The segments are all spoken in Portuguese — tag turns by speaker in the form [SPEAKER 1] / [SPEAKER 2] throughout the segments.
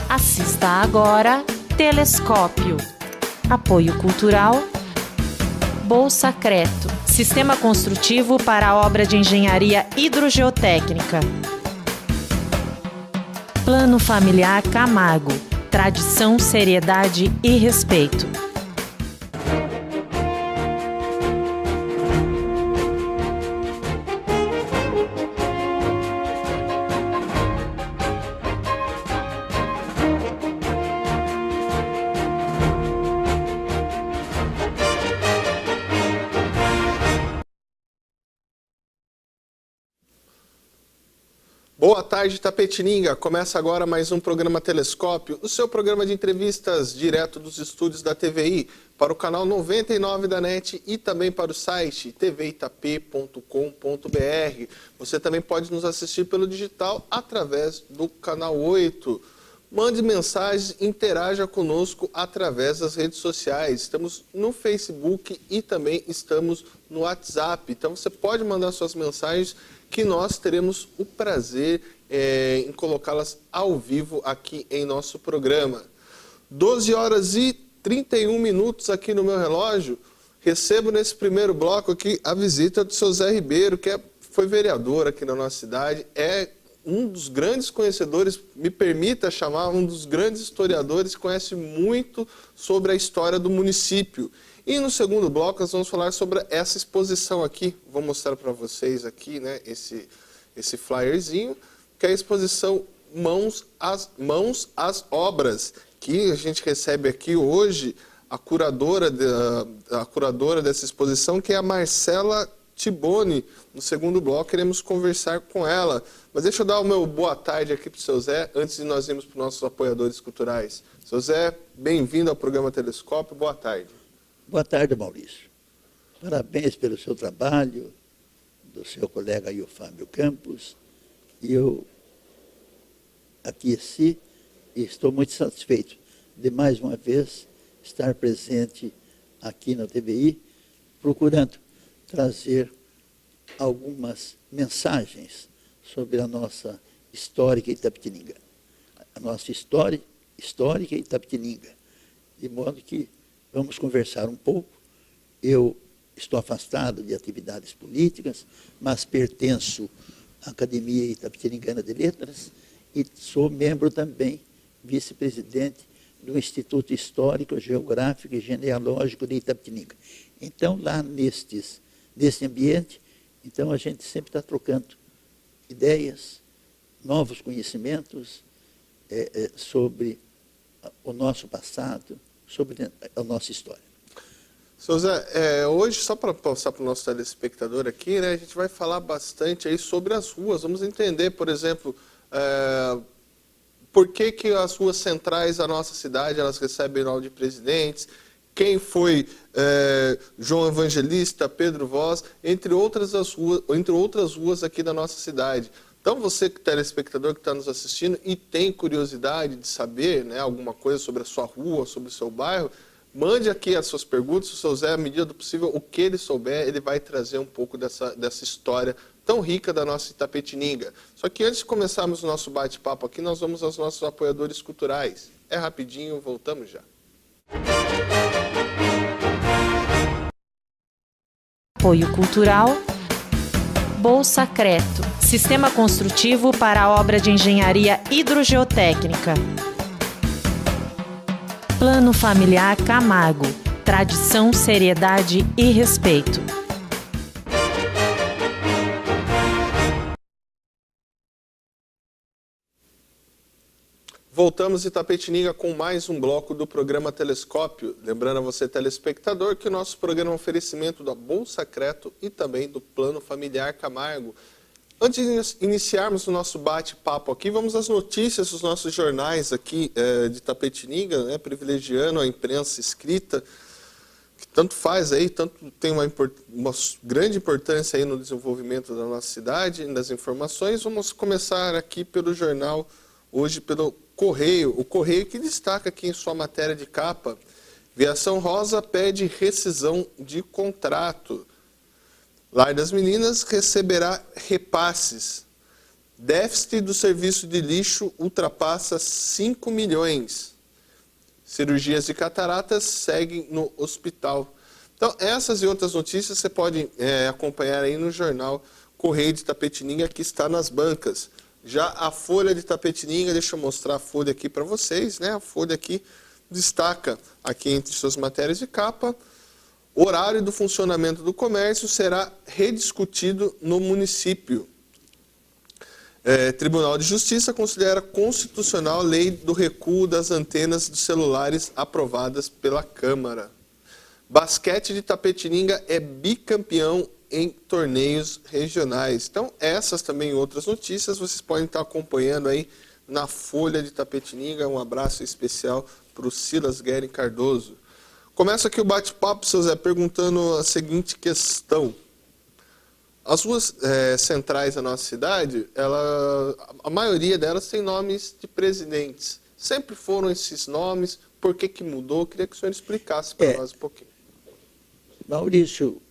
[SPEAKER 1] Assista agora Telescópio. Apoio Cultural Bolsa Creto, Sistema Construtivo para a Obra de Engenharia Hidrogeotécnica. Plano Familiar Camargo, tradição, seriedade e respeito.
[SPEAKER 2] Boa tarde, Itapetininga. Começa agora mais um programa Telescópio, o seu programa de entrevistas direto dos estúdios da TVI, para o canal 99 da NET e também para o site tvitap.com.br. Você também pode nos assistir pelo digital através do canal 8. Mande mensagens, interaja conosco através das redes sociais. Estamos no Facebook e também estamos no WhatsApp. Então você pode mandar suas mensagens que nós teremos o prazer em colocá-las ao vivo aqui em nosso programa. 12 horas e 31 minutos aqui no meu relógio. Recebo nesse primeiro bloco aqui a visita do seu Zé Ribeiro, que foi vereador aqui na nossa cidade, é um dos grandes conhecedores, me permita chamar, um dos grandes historiadores, conhece muito sobre a história do município. E no segundo bloco nós vamos falar sobre essa exposição aqui. Vou mostrar para vocês aqui, né, esse flyerzinho, que é a exposição Mãos às Obras, que a gente recebe aqui hoje a curadora dessa exposição, que é a Marcela Tiboni. No segundo bloco queremos conversar com ela. Mas deixa eu dar o meu boa tarde aqui para o seu Zé, antes de nós irmos para os nossos apoiadores culturais. Seu Zé, bem-vindo ao programa Telescópio, boa tarde.
[SPEAKER 3] Boa tarde, Maurício. Parabéns pelo seu trabalho, do seu colega Fábio Campos. Eu aqueci e estou muito satisfeito de, mais uma vez, estar presente aqui na TVI, procurando trazer algumas mensagens sobre a nossa histórica Itapetininga. A nossa histórica Itapetininga. De modo que vamos conversar um pouco. Eu estou afastado de atividades políticas, mas pertenço à Academia Itapetiningana de Letras e sou membro também, vice-presidente do Instituto Histórico, Geográfico e Genealógico de Itapetininga. Então, lá nesse ambiente, então a gente sempre está trocando ideias, novos conhecimentos sobre o nosso passado, sobre a nossa história.
[SPEAKER 2] Seu Zé, hoje, só para passar para o nosso telespectador aqui, né, a gente vai falar bastante aí sobre as ruas. Vamos entender, por exemplo, por que as ruas centrais da nossa cidade elas recebem nome de presidentes, quem foi João Evangelista, Pedro Voz, entre outras ruas aqui da nossa cidade. Então, você, telespectador que está nos assistindo e tem curiosidade de saber, né, alguma coisa sobre a sua rua, sobre o seu bairro, mande aqui as suas perguntas. O seu Zé, à medida do possível, o que ele souber, ele vai trazer um pouco dessa história tão rica da nossa Itapetininga. Só que antes de começarmos o nosso bate-papo aqui, nós vamos aos nossos apoiadores culturais. É rapidinho, voltamos já.
[SPEAKER 1] Apoio Cultural Bolsa Creto, Sistema Construtivo para a Obra de Engenharia Hidrogeotécnica. Plano Familiar Camargo, tradição, seriedade e respeito.
[SPEAKER 2] Voltamos Itapetininga com mais um bloco do programa Telescópio. Lembrando a você, telespectador, que o nosso programa é um oferecimento da Bolsa Creto e também do Plano Familiar Camargo. Antes de iniciarmos o nosso bate-papo aqui, vamos às notícias dos nossos jornais aqui de Itapetininga, né, privilegiando a imprensa escrita, que tanto faz aí, tanto tem uma grande importância aí no desenvolvimento da nossa cidade e das informações. Vamos começar aqui pelo jornal, hoje pelo Correio. O Correio que destaca aqui em sua matéria de capa: Viação Rosa pede rescisão de contrato. Lar das Meninas receberá repasses. Déficit do serviço de lixo ultrapassa 5 milhões. Cirurgias de cataratas seguem no hospital. Então, essas e outras notícias você pode acompanhar aí no jornal Correio de Itapetininga, que está nas bancas. Já a Folha de Itapetininga, deixa eu mostrar a Folha aqui para vocês, né? A Folha aqui destaca, aqui entre suas matérias de capa, horário do funcionamento do comércio será rediscutido no município. Tribunal de Justiça considera constitucional a lei do recuo das antenas dos celulares aprovadas pela Câmara. Basquete de Itapetininga é bicampeão em torneios regionais. Então, essas também e outras notícias vocês podem estar acompanhando aí na Folha de Itapetininga. Um abraço especial para o Silas Guerin Cardoso. Começa aqui o bate-papo, seu Zé, perguntando a seguinte questão. As ruas centrais da nossa cidade, a maioria delas tem nomes de presidentes. Sempre foram esses nomes, por que mudou? Eu queria que o senhor explicasse para nós um pouquinho.
[SPEAKER 3] Maurício,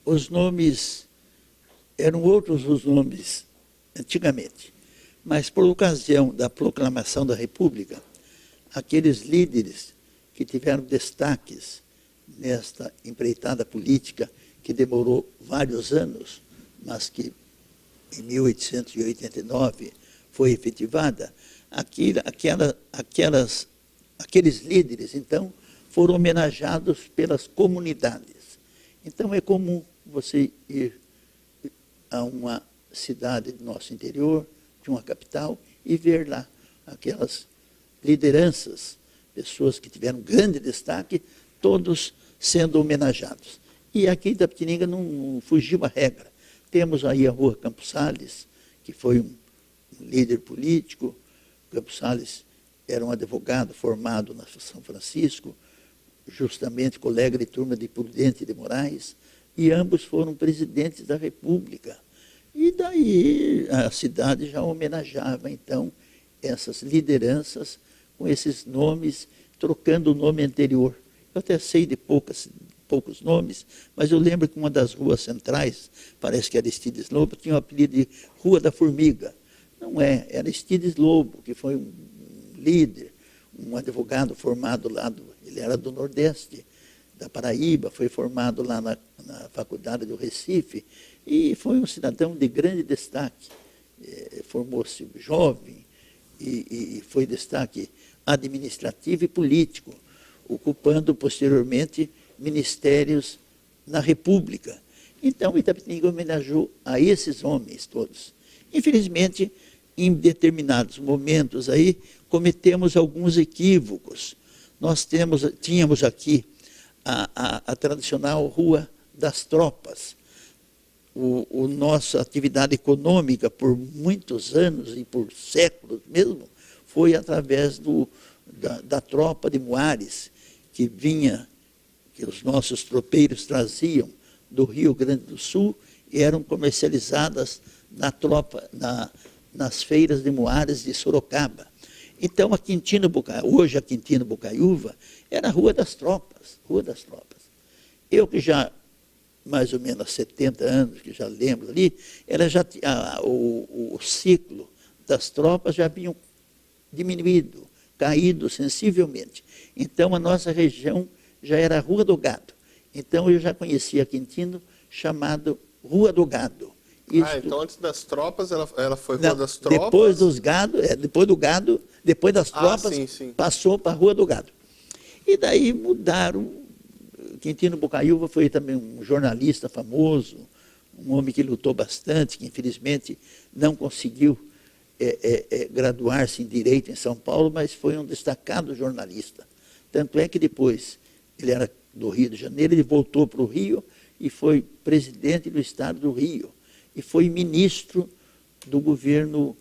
[SPEAKER 3] os nomes eram outros os nomes antigamente, mas por ocasião da proclamação da República, aqueles líderes que tiveram destaques nesta empreitada política que demorou vários anos, mas que em 1889 foi efetivada, aqueles líderes, então, foram homenageados pelas comunidades. Então, é comum você ir a uma cidade do nosso interior, de uma capital, e ver lá aquelas lideranças, pessoas que tiveram grande destaque, todos sendo homenageados. E aqui em Itapetininga não fugiu a regra. Temos aí a Rua Campos Sales, que foi um líder político. Campos Sales era um advogado formado na São Francisco, justamente colega de turma de Prudente de Moraes, e ambos foram presidentes da República. E daí a cidade já homenageava, então, essas lideranças com esses nomes, trocando o nome anterior. Eu até sei de poucos nomes, mas eu lembro que uma das ruas centrais, parece que era Aristides Lobo, tinha o apelido de Rua da Formiga. Não era Aristides Lobo, que foi um líder, um advogado formado lá, ele era do Nordeste, da Paraíba, foi formado lá na Faculdade do Recife, e foi um cidadão de grande destaque. Formou-se jovem e foi destaque administrativo e político, ocupando posteriormente ministérios na República. Então, Itapetininga homenageou a esses homens todos. Infelizmente, em determinados momentos aí, cometemos alguns equívocos. Nós tínhamos aqui a tradicional Rua das Tropas. Nossa atividade econômica, por muitos anos e por séculos mesmo, foi através da tropa de Muares, que os nossos tropeiros traziam do Rio Grande do Sul e eram comercializadas nas feiras de Muares de Sorocaba. Então, hoje a Quintino Bocaiúva era a Rua das Tropas, Rua das Tropas. Eu que já, mais ou menos há 70 anos, que já lembro ali, o ciclo das tropas já vinham diminuído, caído sensivelmente. Então, a nossa região já era a Rua do Gado. Então, eu já conhecia Quintino chamado Rua do Gado.
[SPEAKER 2] Então antes das tropas, ela foi Rua das Tropas? Depois das tropas, sim. Passou para a Rua do Gado. E daí mudaram. Quintino Bocaiúva foi também um jornalista famoso, um homem que lutou bastante, que infelizmente não conseguiu graduar-se em Direito em São Paulo, mas foi um destacado jornalista. Tanto é que depois, ele era do Rio de Janeiro, ele voltou para o Rio e foi presidente do Estado do Rio. E foi ministro do governo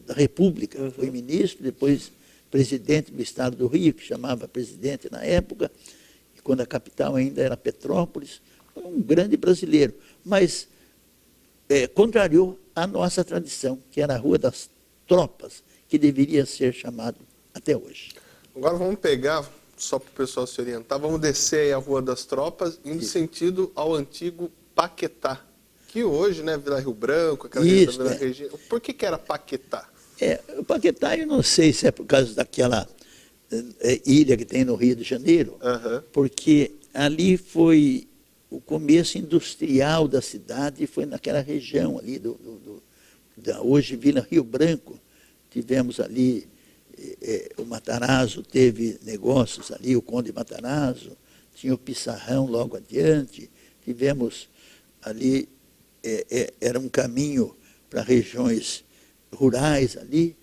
[SPEAKER 2] da República. Uhum. Foi ministro, depois presidente do Estado do Rio, que chamava presidente na época, e quando a capital ainda era Petrópolis. Foi um grande brasileiro, mas contrariou a nossa tradição, que era a Rua das Tropas, que deveria ser chamado até hoje. Agora vamos pegar, só para o pessoal se orientar, vamos descer aí a Rua das Tropas, indo sentido ao antigo Paquetá. Que hoje, né, Vila Rio Branco, aquela
[SPEAKER 3] Isso,
[SPEAKER 2] região da Vila Regina. Por que era Paquetá?
[SPEAKER 3] O Paquetá, eu não sei se é por causa daquela ilha que tem no Rio de Janeiro, porque ali foi o começo industrial da cidade, foi naquela região ali da hoje Vila Rio Branco. Tivemos ali, o Matarazzo teve negócios ali, o Conde Matarazzo, tinha o Pissarrão logo adiante, tivemos ali, era um caminho para regiões rurais ali,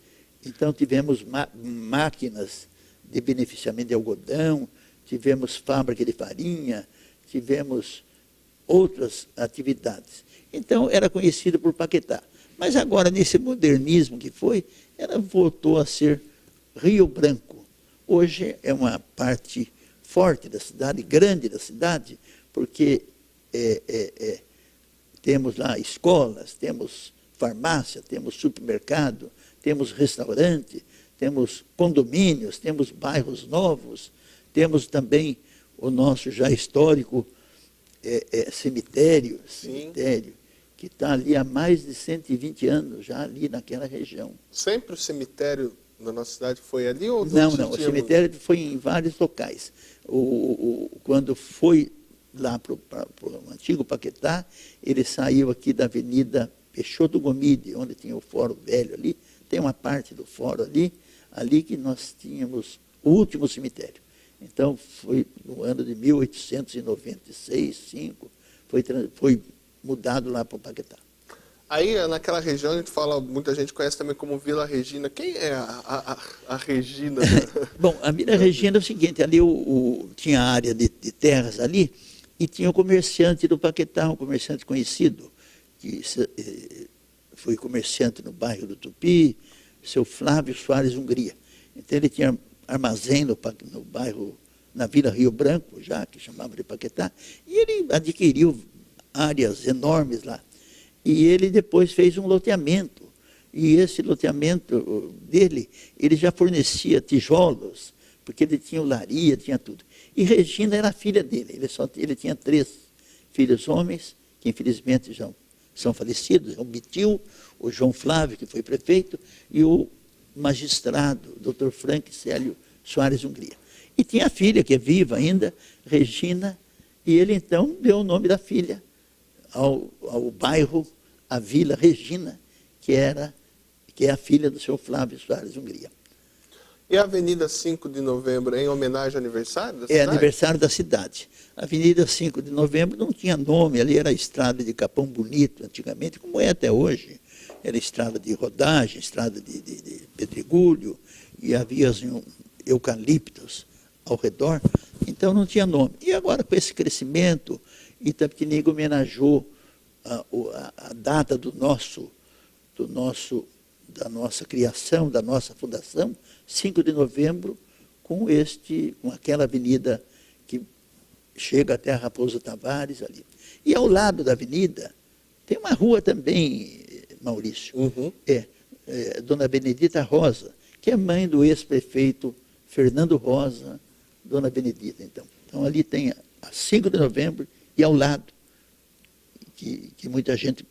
[SPEAKER 3] então tivemos máquinas de beneficiamento de algodão, tivemos fábrica de farinha, tivemos outras atividades. Então, era conhecido por Paquetá. Mas agora, nesse modernismo que foi, ela voltou a ser Rio Branco. Hoje é uma parte forte da cidade, grande da cidade, porque temos lá escolas, temos farmácia, temos supermercado, temos restaurante, temos condomínios, temos bairros novos, temos também o nosso já histórico cemitério, que está ali há mais de 120 anos, já ali naquela região.
[SPEAKER 2] Sempre o cemitério na nossa cidade foi ali? Ou
[SPEAKER 3] não, o cemitério foi em vários locais. Quando foi lá para o antigo Paquetá, ele saiu aqui da Avenida Peixoto Gomide, onde tinha o Fórum Velho ali, tem uma parte do fórum ali que nós tínhamos o último cemitério. Então, foi no ano de 1896, 5, foi mudado lá para o Paquetá.
[SPEAKER 2] Aí, naquela região, a gente fala, muita gente conhece também como Vila Regina. Quem é a Regina?
[SPEAKER 3] Bom, a Vila Regina é o seguinte, ali tinha área de terras ali, e tinha um comerciante do Paquetá, um comerciante conhecido, que foi comerciante no bairro do Tupi, seu Flávio Soares Hungria. Então, ele tinha armazém no bairro, na Vila Rio Branco, já que chamava de Paquetá, e ele adquiriu áreas enormes lá. E ele depois fez um loteamento, e esse loteamento dele, ele já fornecia tijolos, porque ele tinha olaria, tinha tudo. E Regina era a filha dele, ele tinha 3 filhos homens, que infelizmente já são falecidos, o Bitil, o João Flávio, que foi prefeito, e o magistrado, Dr. Frank Célio Soares Hungria. E tinha a filha, que é viva ainda, Regina, e ele então deu o nome da filha ao bairro, a Vila Regina, que é a filha do seu Flávio Soares Hungria.
[SPEAKER 2] E a Avenida 5 de Novembro, em homenagem ao aniversário da cidade?
[SPEAKER 3] É aniversário da cidade. A Avenida 5 de Novembro não tinha nome, ali era a estrada de Capão Bonito, antigamente, como é até hoje. Era estrada de rodagem, estrada de pedregulho, e havia eucaliptos ao redor, então não tinha nome. E agora, com esse crescimento, Itapetininga homenageou a data da nossa criação, da nossa fundação, 5 de novembro, com aquela avenida que chega até a Raposo Tavares ali. E ao lado da avenida, tem uma rua também, Maurício, Dona Benedita Rosa, que é mãe do ex-prefeito Fernando Rosa, Dona Benedita, então. Então ali tem a 5 de novembro e ao lado, que muita gente,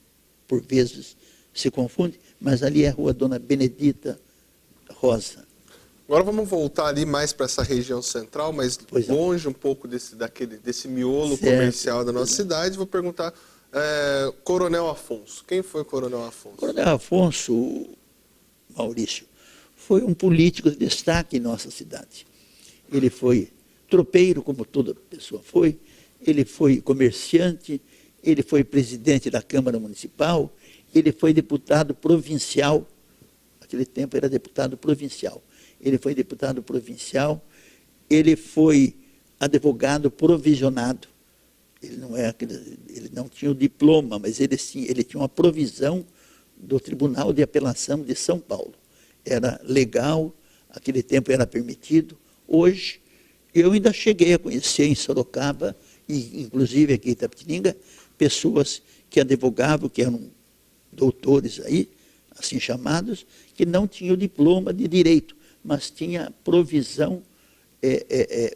[SPEAKER 3] por vezes, se confunde, mas ali é a rua Dona Benedita Rosa.
[SPEAKER 2] Agora vamos voltar ali mais para essa região central, mas longe um pouco desse miolo comercial da nossa cidade. Vou perguntar, Coronel Afonso. Quem foi o Coronel Afonso?
[SPEAKER 3] Coronel Afonso, Maurício, foi um político de destaque em nossa cidade. Ele foi tropeiro, como toda pessoa foi, ele foi comerciante, ele foi presidente da Câmara Municipal, ele foi deputado provincial, naquele tempo era deputado provincial. Ele foi deputado provincial, ele foi advogado provisionado, ele não tinha o diploma, mas ele tinha uma provisão do Tribunal de Apelação de São Paulo. Era legal, aquele tempo era permitido. Hoje, eu ainda cheguei a conhecer em Sorocaba, e inclusive aqui em Itapetininga, pessoas que advogavam, que eram doutores aí, assim chamados, que não tinham diploma de direito, mas tinha provisão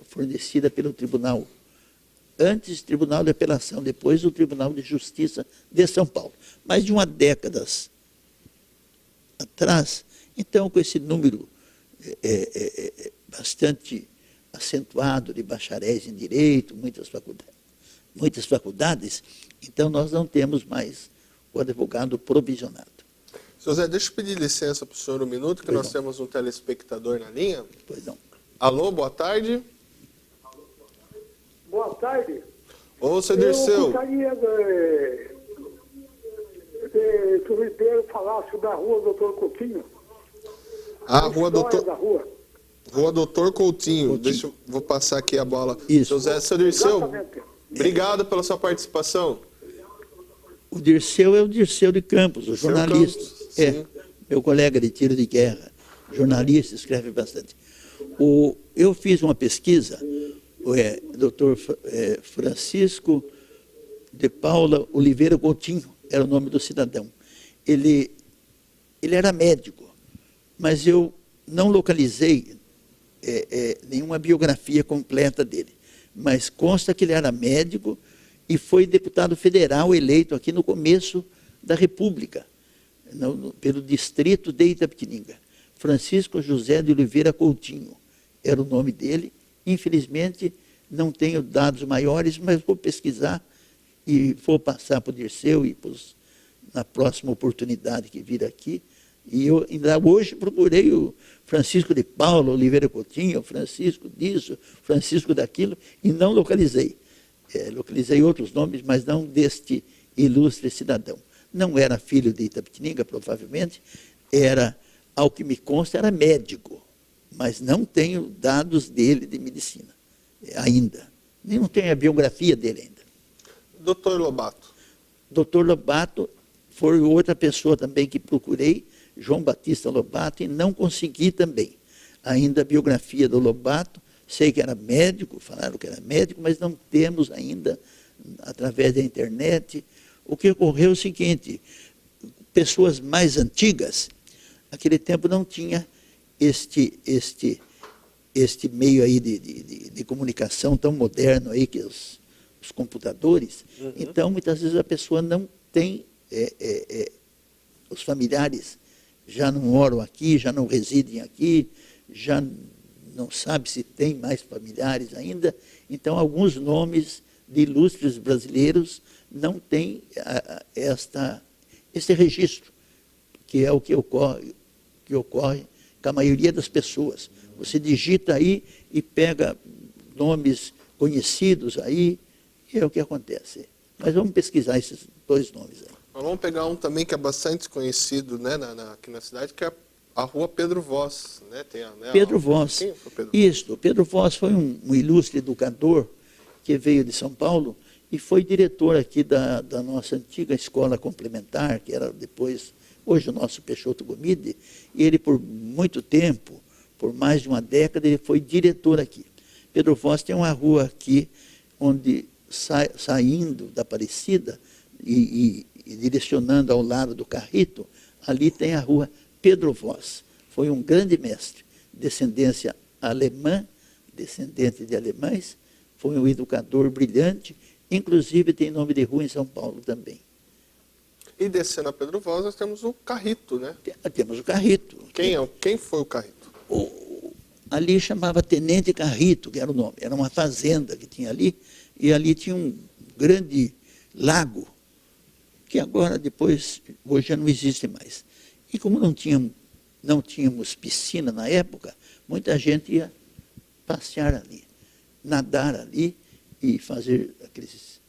[SPEAKER 3] fornecida pelo Tribunal antes Tribunal de Apelação, depois o Tribunal de Justiça de São Paulo. Mais de uma década atrás, então, com esse número bastante acentuado de bacharéis em Direito, muitas faculdades, então nós não temos mais o advogado provisionado.
[SPEAKER 2] José, deixa eu pedir licença para o senhor um minuto, que nós temos um telespectador na linha.
[SPEAKER 3] Pois não.
[SPEAKER 2] Alô, boa tarde.
[SPEAKER 4] Boa tarde.
[SPEAKER 2] Ô, seu Dirceu.
[SPEAKER 4] Eu gostaria que o Ribeiro falasse da Rua Doutor Coutinho.
[SPEAKER 2] A Rua Doutor...
[SPEAKER 4] Da rua.
[SPEAKER 2] Rua Doutor Coutinho. Vou passar aqui a bola.
[SPEAKER 3] Isso.
[SPEAKER 2] José, seu Dirceu,
[SPEAKER 4] Exatamente.
[SPEAKER 2] obrigado pela sua participação.
[SPEAKER 3] O Dirceu é o Dirceu de Campos, o jornalista.
[SPEAKER 2] Campos, sim.
[SPEAKER 3] Meu colega de tiro de guerra, jornalista, escreve bastante. Eu fiz uma pesquisa, Dr. Francisco de Paula Oliveira Coutinho, era o nome do cidadão. Ele era médico, mas eu não localizei nenhuma biografia completa dele. Mas consta que ele era médico e foi deputado federal eleito aqui no começo da República, pelo distrito de Itapetininga. Francisco José de Oliveira Coutinho era o nome dele. Infelizmente, não tenho dados maiores, mas vou pesquisar e vou passar para o Dirceu e na próxima oportunidade que vir aqui. E eu ainda hoje procurei o Francisco de Paula Oliveira Coutinho, Francisco disso, Francisco daquilo, e não localizei. Localizei outros nomes, mas não deste ilustre cidadão. Não era filho de Itapetininga, provavelmente, ao que me consta, era médico, mas não tenho dados dele de medicina, ainda. Nem não tenho a biografia dele ainda.
[SPEAKER 2] Doutor Lobato.
[SPEAKER 3] Doutor Lobato foi outra pessoa também que procurei, João Batista Lobato, e não consegui também. Ainda a biografia do Lobato, sei que era médico, falaram que era médico, mas não temos ainda, através da internet. O que ocorreu é o seguinte: pessoas mais antigas, naquele tempo não tinha este meio aí de comunicação tão moderno aí que os computadores. Uhum. Então, muitas vezes a pessoa não tem, os familiares já não moram aqui, já não residem aqui, já não sabe se tem mais familiares ainda. Então, alguns nomes de ilustres brasileiros não têm esse registro, que é o que ocorre com a maioria das pessoas. Você digita aí e pega nomes conhecidos aí, e é o que acontece. Mas vamos pesquisar esses dois nomes aí.
[SPEAKER 2] Mas vamos pegar um também que é bastante conhecido, né, aqui na cidade, que é a Rua Pedro Voss. Né?
[SPEAKER 3] Pedro Voss. Isso, Pedro Voss foi um ilustre educador que veio de São Paulo e foi diretor aqui da nossa antiga escola complementar, que era depois, hoje o nosso Peixoto Gomide, e ele por muito tempo, por mais de uma década, ele foi diretor aqui. Pedro Voss tem uma rua aqui, onde saindo da Aparecida e direcionando ao lado do Carrito, ali tem a Rua Pedro Voss. Foi um grande mestre, descendência alemã, descendente de alemães, foi um educador brilhante, inclusive tem nome de rua em São Paulo também.
[SPEAKER 2] E descendo a Pedro Voss, nós temos o Carrito, né?
[SPEAKER 3] Temos o Carrito.
[SPEAKER 2] Quem foi o Carrito?
[SPEAKER 3] Ali chamava Tenente Carrito, que era o nome. Era uma fazenda que tinha ali, e ali tinha um grande lago, que agora, depois, hoje já não existe mais. E como não tínhamos piscina na época, muita gente ia passear ali, nadar ali e fazer aqueles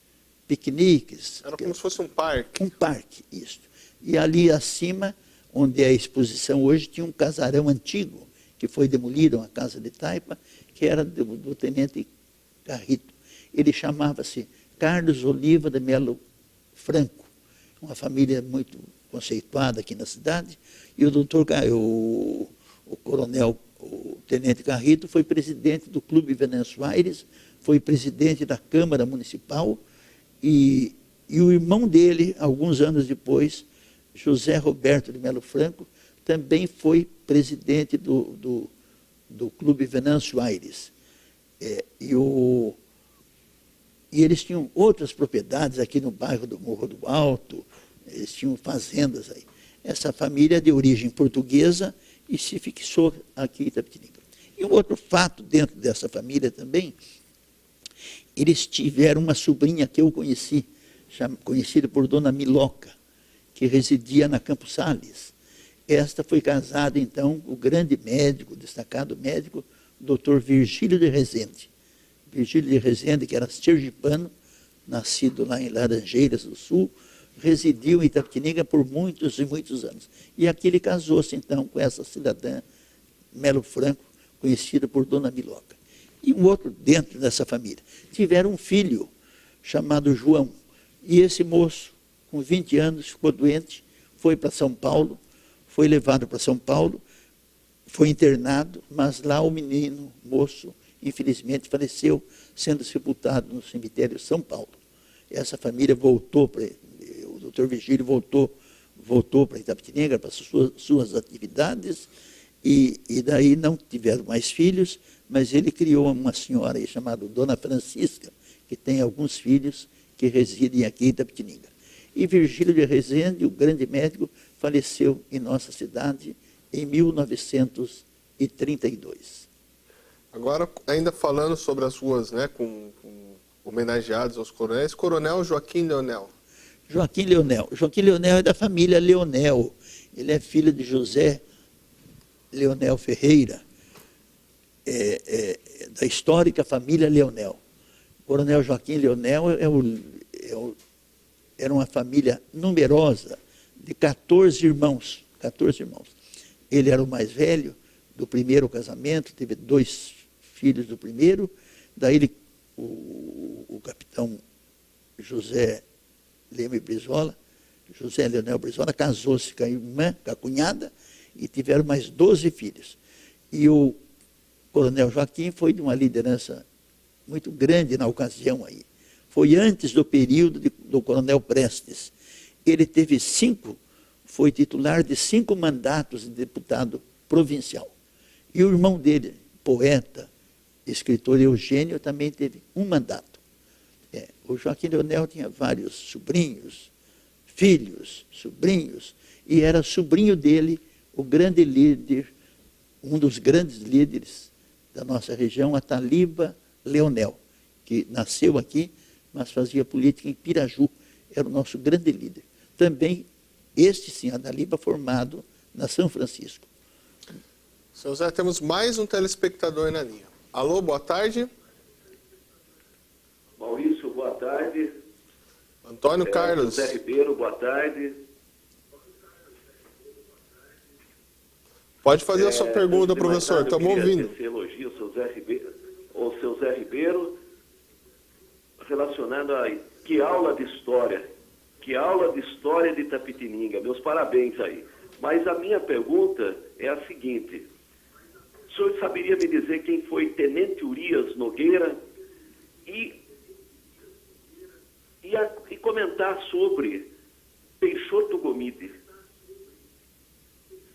[SPEAKER 3] piqueniques.
[SPEAKER 2] Era como se fosse um parque.
[SPEAKER 3] Um parque, isso. E ali acima, onde é a exposição hoje, tinha um casarão antigo, que foi demolido, uma casa de taipa, que era do Tenente Carrito. Ele chamava-se Carlos Oliva de Melo Franco, uma família muito conceituada aqui na cidade, e o coronel, o Tenente Carrito, foi presidente do Clube Venâncio Aires, foi presidente da Câmara Municipal, e o irmão dele, alguns anos depois, José Roberto de Melo Franco, também foi presidente do Clube Venâncio Aires. E E eles tinham outras propriedades aqui no bairro do Morro do Alto, eles tinham fazendas aí. Essa família é de origem portuguesa e se fixou aqui em Itapetininga. E um outro fato dentro dessa família também, eles tiveram uma sobrinha que eu conheci, conhecida por Dona Miloca, que residia na Campos Sales. Esta foi casada, então, com o grande médico, destacado médico, Dr. Virgílio de Rezende. Virgílio de Rezende, que era sergipano, nascido lá em Laranjeiras do Sul, residiu em Itapetininga por muitos e muitos anos. E aqui ele casou-se, então, com essa cidadã, Melo Franco, conhecida por Dona Miloca. E um outro dentro dessa família. Tiveram um filho chamado João. E esse moço, com 20 anos, ficou doente, foi para São Paulo, foi levado para São Paulo, foi internado, mas lá o menino, moço, infelizmente faleceu, sendo sepultado no cemitério São Paulo. Essa família voltou para... O doutor Virgílio voltou para Itapetininga, para suas atividades, e daí não tiveram mais filhos, mas ele criou uma senhora aí chamada Dona Francisca, que tem alguns filhos que residem aqui em Itapetininga. E Virgílio de Rezende, o grande médico, faleceu em nossa cidade em 1932.
[SPEAKER 2] Agora, ainda falando sobre as ruas, né, com homenageados aos coronéis, Coronel Joaquim Leonel.
[SPEAKER 3] Joaquim Leonel. Joaquim Leonel é da família Leonel. Ele é filho de José Leonel Ferreira, da histórica família Leonel. O Coronel Joaquim Leonel era uma família numerosa, de 14 irmãos. 14 irmãos. Ele era o mais velho do primeiro casamento, teve 2 filhos do primeiro, daí o capitão José Leme Brizola, José Leonel Brizola, casou-se com a irmã, com a cunhada, e tiveram mais 12 filhos. E o Coronel Joaquim foi de uma liderança muito grande na ocasião aí. Foi antes do período do Coronel Prestes. Ele teve foi titular de 5 mandatos de deputado provincial. E o irmão dele, poeta, escritor Eugênio, também teve um mandato. O Joaquim Leonel tinha vários sobrinhos, filhos, sobrinhos, e era sobrinho dele, o grande líder, um dos grandes líderes da nossa região, Ataliba Leonel, que nasceu aqui, mas fazia política em Piraju, era o nosso grande líder. Também, este sim, Ataliba, formado na São Francisco.
[SPEAKER 2] Seu Zé, temos mais um telespectador na linha. Alô, boa tarde.
[SPEAKER 5] Maurício, boa tarde.
[SPEAKER 2] Antônio Carlos.
[SPEAKER 5] José Ribeiro, boa tarde.
[SPEAKER 2] Pode fazer a sua pergunta, professor. Estamos ouvindo.
[SPEAKER 5] Eu elogio ao seu Zé Ribeiro, relacionado a que aula de história. Que aula de história de Itapetininga. Meus parabéns aí. Mas a minha pergunta é a seguinte. O senhor saberia me dizer quem foi Tenente Urias Nogueira e comentar sobre Peixoto Gomide?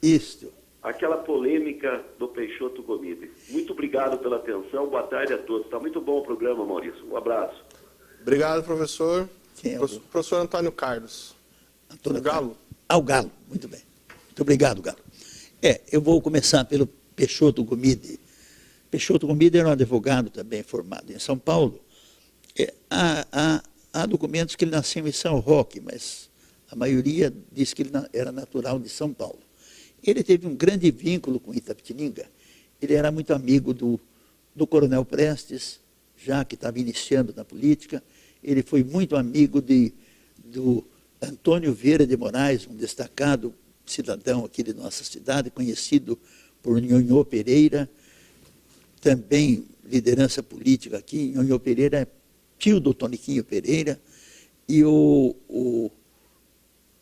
[SPEAKER 3] Isto.
[SPEAKER 5] Aquela polêmica do Peixoto Gomide. Muito obrigado pela atenção. Boa tarde a todos. Está muito bom o programa, Maurício. Um abraço.
[SPEAKER 2] Obrigado, professor.
[SPEAKER 3] Quem é
[SPEAKER 2] Professor Antônio Carlos.
[SPEAKER 3] Antônio
[SPEAKER 2] Galo.
[SPEAKER 3] O Galo, muito bem. Muito obrigado, Galo. Eu vou começar pelo Peixoto Gomide. Peixoto Gomide era um advogado também formado em São Paulo. Há documentos que ele nasceu em São Roque, mas a maioria diz que ele era natural de São Paulo. Ele teve um grande vínculo com Itapetininga. Ele era muito amigo do Coronel Prestes, já que estava iniciando na política. Ele foi muito amigo do Antônio Vieira de Moraes, um destacado cidadão aqui de nossa cidade, conhecido por Nhonhô Pereira, também liderança política aqui. Nhonhô Pereira é tio do Toniquinho Pereira, e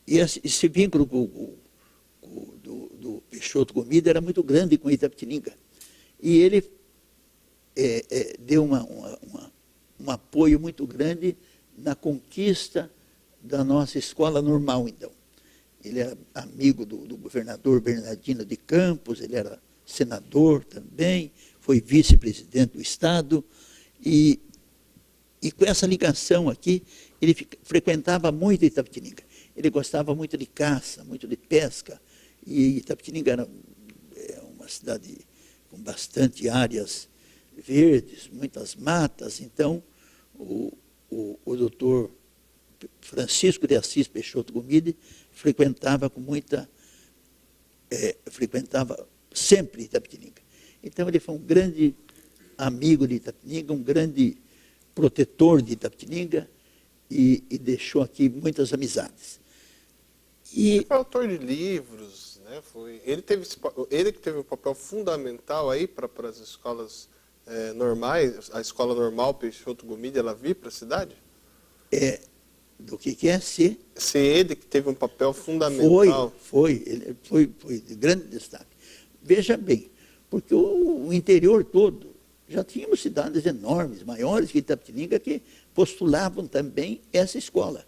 [SPEAKER 3] esse vínculo do Peixoto Gomide era muito grande com Itapetininga. E ele deu um apoio muito grande na conquista da nossa escola normal, então. Ele era amigo do governador Bernardino de Campos, ele era senador também, foi vice-presidente do Estado, e E com essa ligação aqui, ele frequentava muito Itapetininga. Ele gostava muito de caça, muito de pesca. E Itapetininga é uma cidade com bastante áreas verdes, muitas matas. Então, o doutor Francisco de Assis Peixoto Gomide frequentava sempre Itapetininga. Então, ele foi um grande amigo de Itapetininga, um grande protetor de Itapetininga e deixou aqui muitas amizades.
[SPEAKER 2] Ele foi autor de livros, né? Ele que teve um papel fundamental aí para as escolas normais, a escola normal Peixoto Gomide, ela vir para a cidade?
[SPEAKER 3] Do que é ser?
[SPEAKER 2] Se ele que teve um papel fundamental.
[SPEAKER 3] Ele foi de grande destaque. Veja bem, porque o interior todo, já tínhamos cidades enormes, maiores que Itapetininga, que postulavam também essa escola.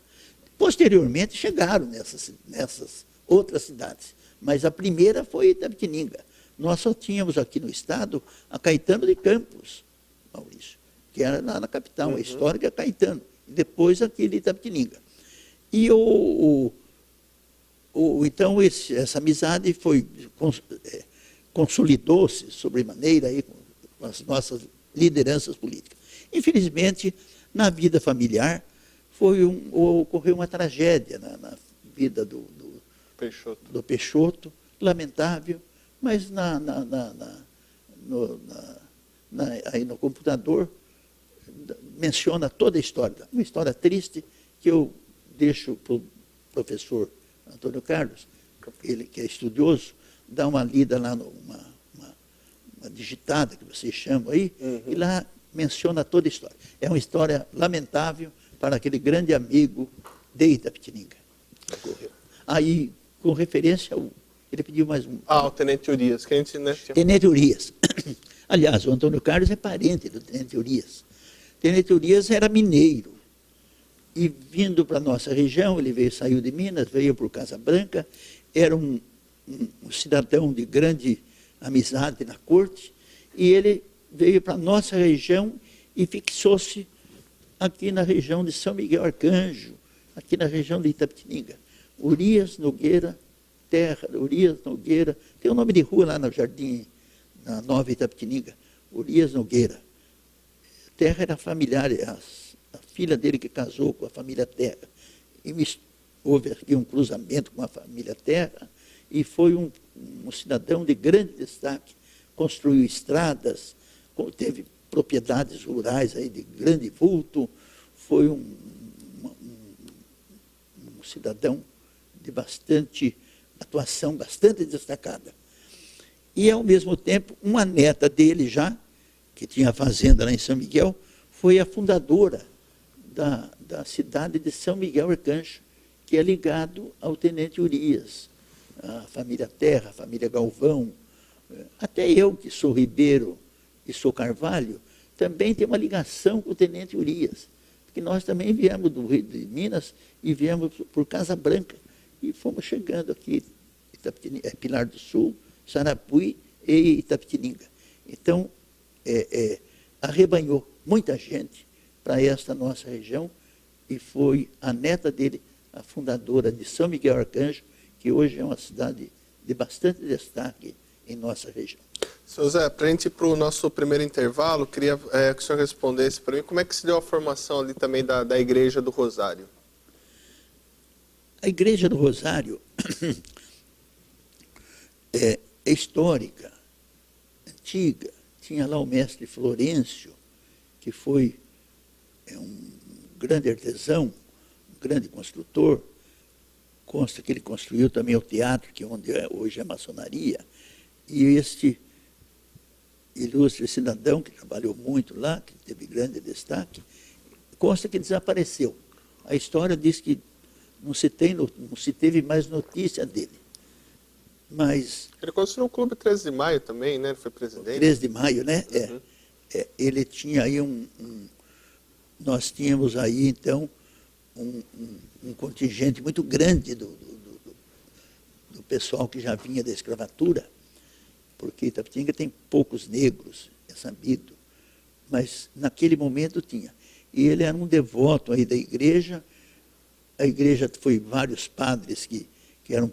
[SPEAKER 3] Posteriormente chegaram nessas outras cidades, mas a primeira foi Itapetininga. Nós só tínhamos aqui no estado a Caetano de Campos, Maurício, que era lá na capital, a histórica Caetano, e depois aqui de Itapetininga. E então essa amizade consolidou-se sobremaneira aí com as nossas lideranças políticas. Infelizmente, na vida familiar, ocorreu uma tragédia na vida do Peixoto, lamentável, mas aí no computador menciona toda a história. Uma história triste que eu deixo para o professor Antônio Carlos, ele que é estudioso, dar uma lida lá, uma digitada, que vocês chamam aí, e lá menciona toda a história. É uma história lamentável para aquele grande amigo de Itapetininga. Aí, com referência ele pediu mais um.
[SPEAKER 2] O Tenente Urias, que a gente... Né,
[SPEAKER 3] Tenente Urias. Aliás, o Antônio Carlos é parente do Tenente Urias. Tenente Urias era mineiro. E vindo para a nossa região, ele saiu de Minas, veio por Casa Branca, era um cidadão de grande amizade na corte, e ele veio para a nossa região e fixou-se aqui na região de São Miguel Arcanjo, aqui na região de Itapetininga. Urias Nogueira Terra, Urias Nogueira, tem um nome de rua lá no Jardim, na Nova Itapetininga, Urias Nogueira. Terra era familiar, a filha dele que casou com a família Terra. E houve aqui um cruzamento com a família Terra, e foi um cidadão de grande destaque, construiu estradas, teve propriedades rurais aí de grande vulto, foi um cidadão de bastante atuação, bastante destacada. E, ao mesmo tempo, uma neta dele já, que tinha fazenda lá em São Miguel, foi a fundadora da cidade de São Miguel Arcanjo, que é ligado ao Tenente Urias, a família Terra, a família Galvão. Até eu, que sou ribeiro e sou Carvalho, também tenho uma ligação com o Tenente Urias, porque nós também viemos do Rio de Minas e viemos por Casa Branca, e fomos chegando aqui, Pilar do Sul, Sarapuí e Itapetininga. Então, arrebanhou muita gente para esta nossa região, e foi a neta dele, a fundadora de São Miguel Arcanjo, que hoje é uma cidade de bastante destaque em nossa região.
[SPEAKER 2] Seu Zé, para a gente ir para o nosso primeiro intervalo, queria que o senhor respondesse para mim como é que se deu a formação ali também da Igreja do Rosário.
[SPEAKER 3] A Igreja do Rosário é histórica, antiga. Tinha lá o mestre Florencio, que foi um grande artesão, um grande construtor. Consta que ele construiu também o teatro, que hoje é maçonaria. E este ilustre cidadão, que trabalhou muito lá, que teve grande destaque, consta que desapareceu. A história diz que não se teve mais notícia dele. Mas...
[SPEAKER 2] Ele construiu o Clube 13 de Maio também, né? Ele foi presidente.
[SPEAKER 3] 13 de Maio, né? Ele tinha aí nós tínhamos aí, então, um contingente muito grande do pessoal que já vinha da escravatura, porque Itapetininga tem poucos negros, é sabido, mas naquele momento tinha. E ele era um devoto aí da igreja. A igreja foi vários padres que eram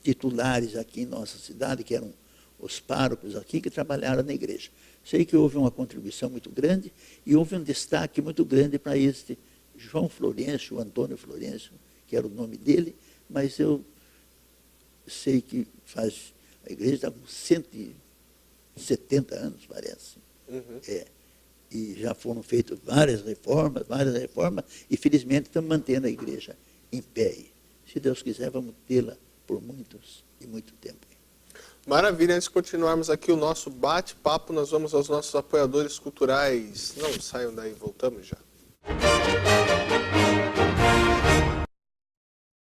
[SPEAKER 3] titulares aqui em nossa cidade, que eram os párocos aqui, que trabalharam na igreja. Sei que houve uma contribuição muito grande e houve um destaque muito grande para este João Florencio, Antônio Florencio, que era o nome dele, mas eu sei que a igreja está com 170 anos, parece.
[SPEAKER 2] Uhum.
[SPEAKER 3] E já foram feitas várias reformas, e felizmente estamos mantendo a igreja em pé. Se Deus quiser, vamos tê-la por muitos e muito tempo.
[SPEAKER 2] Maravilha, antes de continuarmos aqui o nosso bate-papo, nós vamos aos nossos apoiadores culturais. Não saiam daí, voltamos já.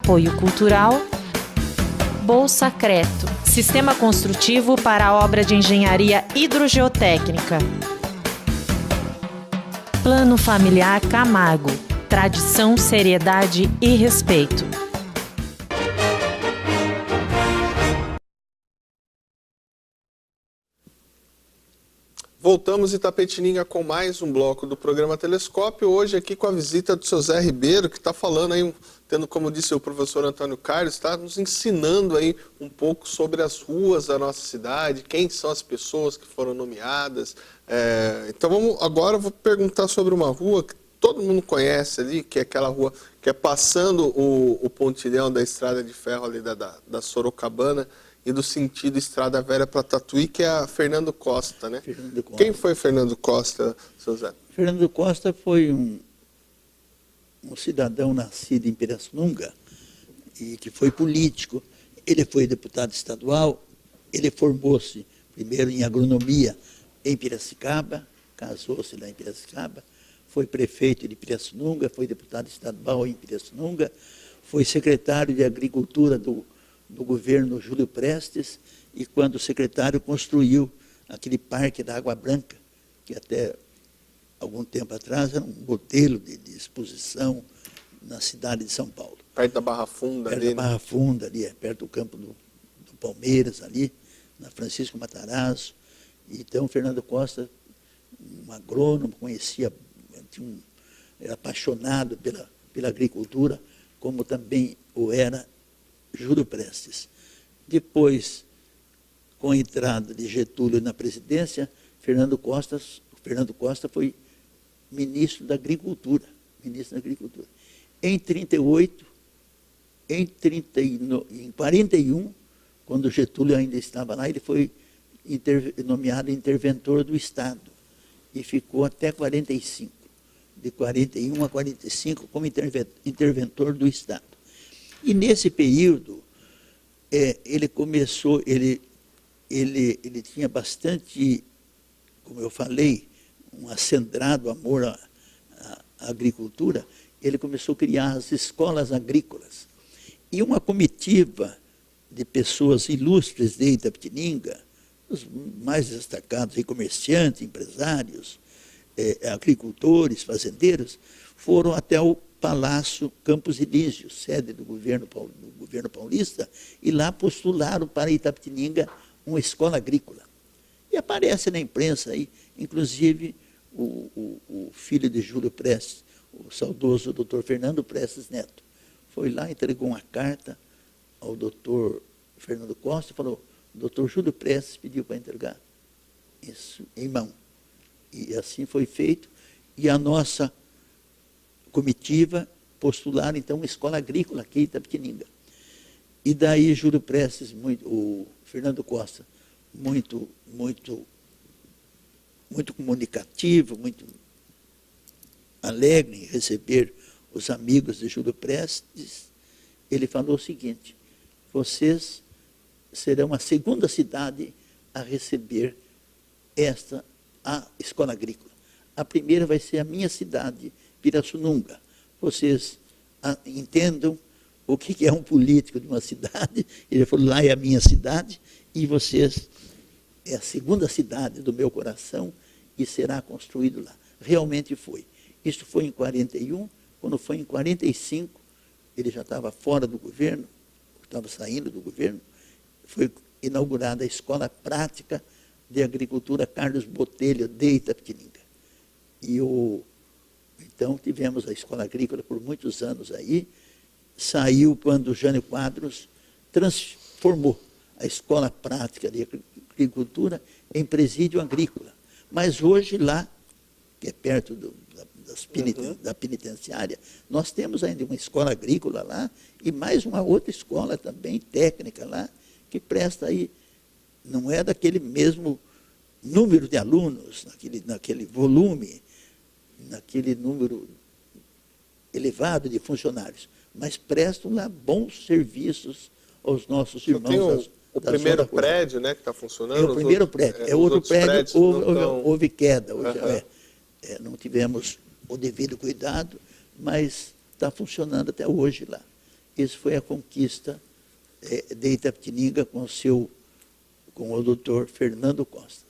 [SPEAKER 1] Apoio cultural. Bolsa Creto, sistema construtivo para a obra de engenharia hidrogeotécnica. Plano Familiar Camargo, tradição, seriedade e respeito.
[SPEAKER 2] Voltamos em Itapetininga com mais um bloco do programa Telescópio, hoje aqui com a visita do seu Zé Ribeiro, que está falando aí, tendo como disse o professor Antônio Carlos, está nos ensinando aí um pouco sobre as ruas da nossa cidade, quem são as pessoas que foram nomeadas. Então agora eu vou perguntar sobre uma rua que todo mundo conhece ali, que é aquela rua que é passando o pontilhão da estrada de ferro ali da Sorocabana, e do sentido Estrada Velha para Tatuí, que é a Fernando Costa, né?
[SPEAKER 3] Fernando Costa.
[SPEAKER 2] Quem foi Fernando Costa, seu Zé?
[SPEAKER 3] Fernando Costa foi um cidadão nascido em Pirassununga e que foi político. Ele foi deputado estadual, ele formou-se primeiro em agronomia em Piracicaba, casou-se lá em Piracicaba, foi prefeito de Pirassununga, foi deputado estadual em Pirassununga, foi secretário de Agricultura do governo Júlio Prestes, e quando o secretário construiu aquele parque da Água Branca, que até algum tempo atrás era um modelo de exposição na cidade de São Paulo.
[SPEAKER 2] Perto da Barra Funda
[SPEAKER 3] perto
[SPEAKER 2] ali.
[SPEAKER 3] Da Barra Funda ali, perto do campo do Palmeiras ali, na Francisco Matarazzo. Então, Fernando Costa, um agrônomo, era apaixonado pela agricultura, como também o era Júlio Prestes. Depois, com a entrada de Getúlio na presidência, Fernando Costa foi ministro da Agricultura. Em 41, quando Getúlio ainda estava lá, ele foi nomeado interventor do Estado e ficou até 45. De 41 a 45 como interventor do Estado. E nesse período, ele tinha bastante, como eu falei, um acendrado amor à agricultura. Ele começou a criar as escolas agrícolas. E uma comitiva de pessoas ilustres de Itapetininga, os mais destacados, comerciantes, empresários, agricultores, fazendeiros, foram até o Palácio Campos Elíseos, sede do governo paulista, e lá postularam para Itapetininga uma escola agrícola. E aparece na imprensa aí, inclusive, o filho de Júlio Prestes, o saudoso doutor Fernando Prestes Neto, foi lá, entregou uma carta ao doutor Fernando Costa e falou: o doutor Júlio Prestes pediu para entregar isso em mão. E assim foi feito, e a nossa comitiva postularam, então, uma escola agrícola aqui em Itapetininga. E daí Júlio Prestes, o Fernando Costa, muito comunicativo, muito alegre em receber os amigos de Júlio Prestes, ele falou o seguinte: vocês serão a segunda cidade a receber a escola agrícola. A primeira vai ser a minha cidade, Pirassununga. Vocês entendam o que é um político de uma cidade. Ele falou: lá é a minha cidade, e vocês é a segunda cidade do meu coração, e será construído lá. Realmente foi. Isso foi em 41, quando foi em 45, ele já estava fora do governo, estava saindo do governo, foi inaugurada a Escola Prática de Agricultura Carlos Botelho de Itapetininga. E o Então, tivemos a escola agrícola por muitos anos aí. Saiu quando o Jânio Quadros transformou a escola prática de agricultura em presídio agrícola. Mas hoje lá, que é perto da penitenciária, nós temos ainda uma escola agrícola lá e mais uma outra escola também técnica lá, que presta aí, não é daquele mesmo número de alunos, naquele volume, naquele número elevado de funcionários, mas prestam lá bons serviços aos nossos irmãos.
[SPEAKER 2] O primeiro prédio, né, que está funcionando?
[SPEAKER 3] É o primeiro prédio. É outro prédio, houve queda. Não tivemos o devido cuidado, mas está funcionando até hoje lá. Isso foi a conquista de Itapetininga com o doutor Fernando Costa.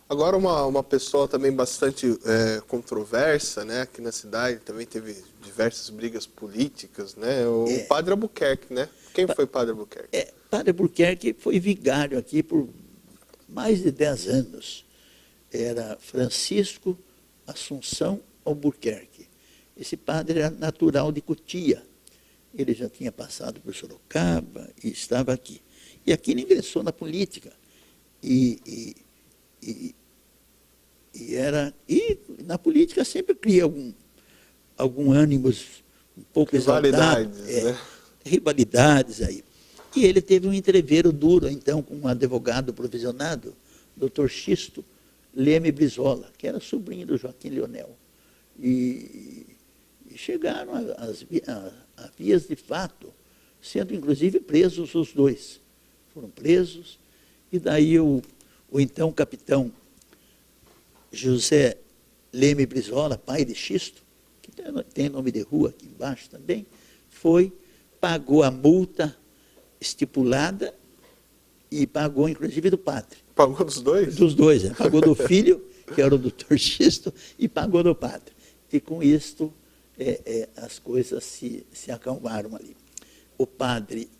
[SPEAKER 2] Agora, uma pessoa também bastante controversa, né, aqui na cidade, também teve diversas brigas políticas, né, o Padre Albuquerque, né? Quem foi Padre Albuquerque?
[SPEAKER 3] Padre Albuquerque foi vigário aqui por mais de 10 anos. Era Francisco Assunção Albuquerque. Esse padre era natural de Cotia. Ele já tinha passado por Sorocaba e estava aqui. E aqui ele ingressou na política. E na política sempre cria algum ânimo um pouco exaltado. Rivalidades aí. E ele teve um entreveiro duro, então, com um advogado provisionado, Dr. Xisto Leme Brizola, que era sobrinho do Joaquim Leonel. E chegaram a vias de fato, sendo inclusive presos os dois. Foram presos, e daí o então capitão José Leme Brizola, pai de Xisto, que tem nome de rua aqui embaixo também, pagou a multa estipulada e pagou inclusive do padre.
[SPEAKER 2] Pagou dos dois?
[SPEAKER 3] Dos dois, né? Pagou do filho, que era o doutor Xisto, e pagou do padre. E com isto as coisas se acalmaram ali. O padre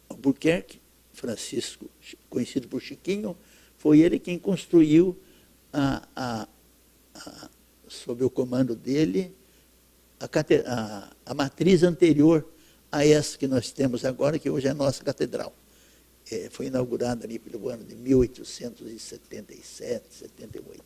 [SPEAKER 3] Albuquerque, Francisco, conhecido por Chiquinho, foi ele quem construiu, sob o comando dele, a matriz anterior a essa que nós temos agora, que hoje é a nossa catedral. Foi inaugurada ali pelo ano de 1877, 78.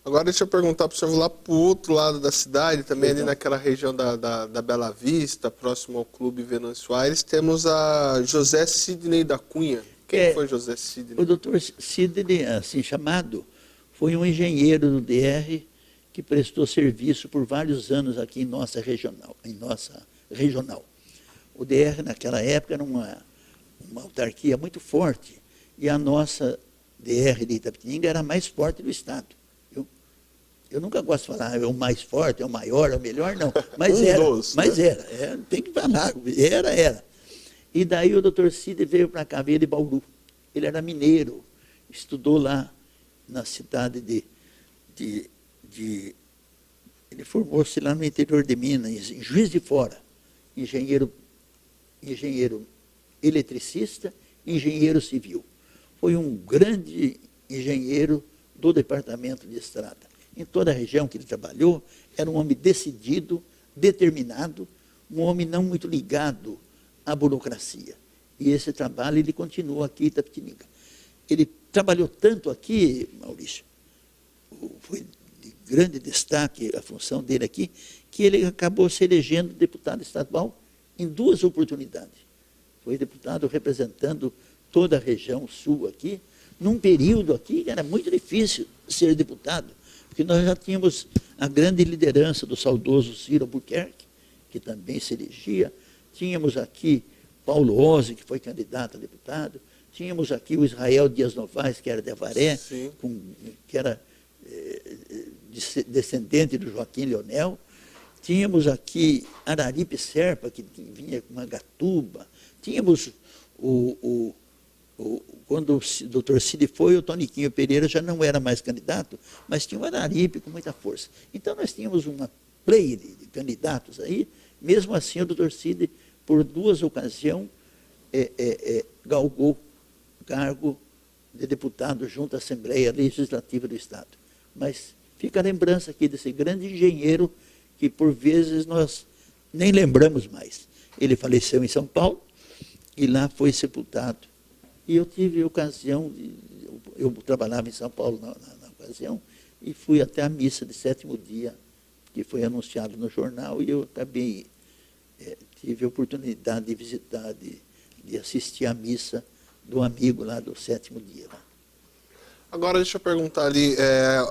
[SPEAKER 2] Agora deixa eu perguntar para o senhor lá para o outro lado da cidade, também ali naquela região da Bela Vista, próximo ao Clube Venâncio Aires, temos a José Sidney da Cunha. Quem foi José Sidney?
[SPEAKER 3] O doutor Sidney, assim chamado, foi um engenheiro do DR que prestou serviço por vários anos aqui em nossa regional. O DR, naquela época, era uma autarquia muito forte, e a nossa DR de Itapetininga era a mais forte do Estado. Eu nunca gosto de falar, é o mais forte, é o maior, é o melhor, não. Mas tem que falar, era. E daí o doutor Cid veio para cá, veio de Bauru. Ele era mineiro, estudou lá na cidade ele formou-se lá no interior de Minas, em Juiz de Fora, engenheiro eletricista, engenheiro civil. Foi um grande engenheiro do departamento de estrada. Em toda a região que ele trabalhou, era um homem decidido, determinado, um homem não muito ligado à burocracia. E esse trabalho ele continua aqui em Itapetininga. Ele trabalhou tanto aqui, Maurício, foi de grande destaque a função dele aqui, que ele acabou se elegendo deputado estadual em 2 oportunidades. Foi deputado representando toda a região sul aqui, num período aqui que era muito difícil ser deputado, porque nós já tínhamos a grande liderança do saudoso Ciro Albuquerque, que também se elegia, tínhamos aqui Paulo Ozzi, que foi candidato a deputado, tínhamos aqui o Israel Dias Novaes, que era de Avaré, que era descendente do Joaquim Leonel, tínhamos aqui Araripe Serpa, que vinha com Magatuba, tínhamos quando o doutor Cid foi, o Toniquinho Pereira já não era mais candidato, mas tinha o Araripe com muita força. Então nós tínhamos uma play de candidatos aí, mesmo assim o doutor Cid, por 2 ocasiões, galgou cargo de deputado junto à Assembleia Legislativa do Estado. Mas fica a lembrança aqui desse grande engenheiro que, por vezes, nós nem lembramos mais. Ele faleceu em São Paulo e lá foi sepultado. E eu tive ocasião, eu trabalhava em São Paulo na ocasião, e fui até a missa de 7º dia, que foi anunciado no jornal, e eu acabei, tive a oportunidade de visitar, de assistir à missa do amigo lá do 7º dia. Lá.
[SPEAKER 2] Agora deixa eu perguntar ali,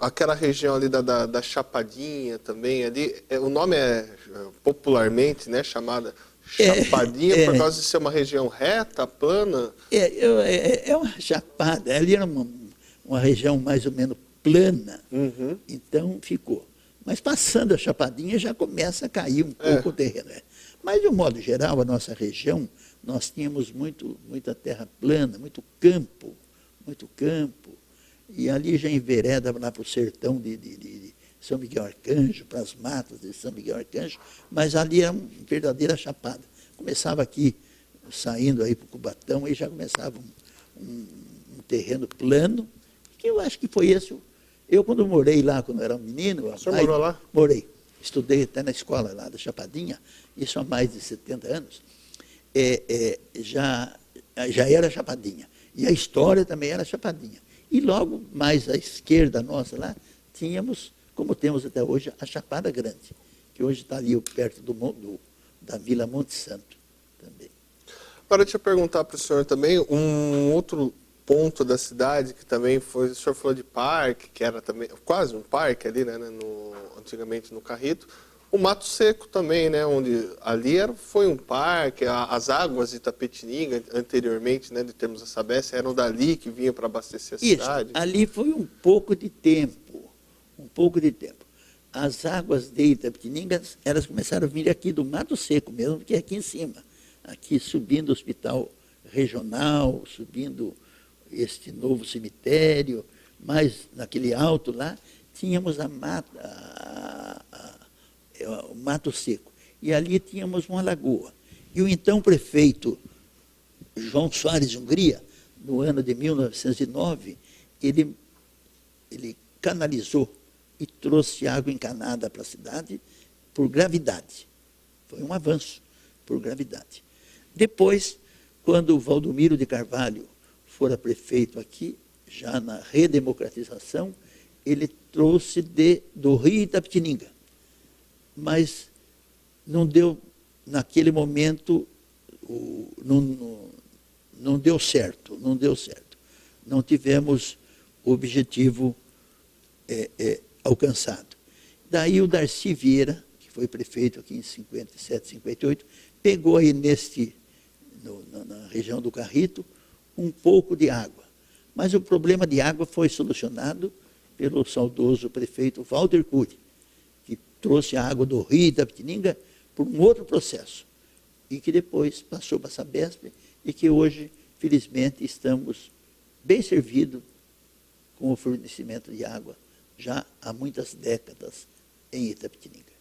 [SPEAKER 2] aquela região ali da Chapadinha também, ali, o nome é popularmente, né, chamada Chapadinha por causa de ser uma região reta, plana?
[SPEAKER 3] É uma chapada, ali era uma região mais ou menos plana, então ficou. Mas passando a Chapadinha já começa a cair um pouco o terreno. Mas, de um modo geral, a nossa região, nós tínhamos muita terra plana, muito campo, e ali já envereda lá para o sertão de São Miguel Arcanjo, para as matas de São Miguel Arcanjo, mas ali era uma verdadeira chapada. Começava aqui, saindo aí para o Cubatão, aí já começava um terreno plano, que eu acho que foi esse. Eu, quando morei lá, quando era um menino...
[SPEAKER 2] O senhor morou lá?
[SPEAKER 3] Morei. Estudei até na escola lá da Chapadinha, isso há mais de 70 anos. Já era Chapadinha. E a história também era Chapadinha. E logo mais à esquerda nossa lá, tínhamos, como temos até hoje, a Chapada Grande, que hoje está ali perto da Vila Monte Santo também.
[SPEAKER 2] Agora, deixa eu perguntar para o senhor também, um outro ponto da cidade que também foi, o senhor falou de parque, que era também quase um parque ali, né, antigamente no Carrito, o Mato Seco também, né, onde ali foi um parque, as águas de Itapetininga, anteriormente, né, de termos a Sabesp, eram dali que vinham para abastecer a cidade.
[SPEAKER 3] Ali foi um pouco de tempo. As águas de Itapetininga, elas começaram a vir aqui do Mato Seco mesmo, que é aqui em cima, aqui subindo o hospital regional, subindo este novo cemitério, mas naquele alto lá, tínhamos o Mato Seco. E ali tínhamos uma lagoa. E o então prefeito João Soares de Hungria, no ano de 1909, ele canalizou e trouxe água encanada para a cidade por gravidade. Foi um avanço por gravidade. Depois, quando o Valdomiro de Carvalho fora prefeito aqui, já na redemocratização, ele trouxe do Rio Itapetininga. Mas não deu, naquele momento, não deu certo. Não tivemos o objetivo alcançado. Daí o Darcy Vieira, que foi prefeito aqui em 57, 58, pegou aí na região do Carrito um pouco de água. Mas o problema de água foi solucionado pelo saudoso prefeito Walter Cury, que trouxe a água do Rio Itapetininga por um outro processo, e que depois passou para a Sabesp, e que hoje, felizmente, estamos bem servidos com o fornecimento de água, já há muitas décadas em Itapetininga.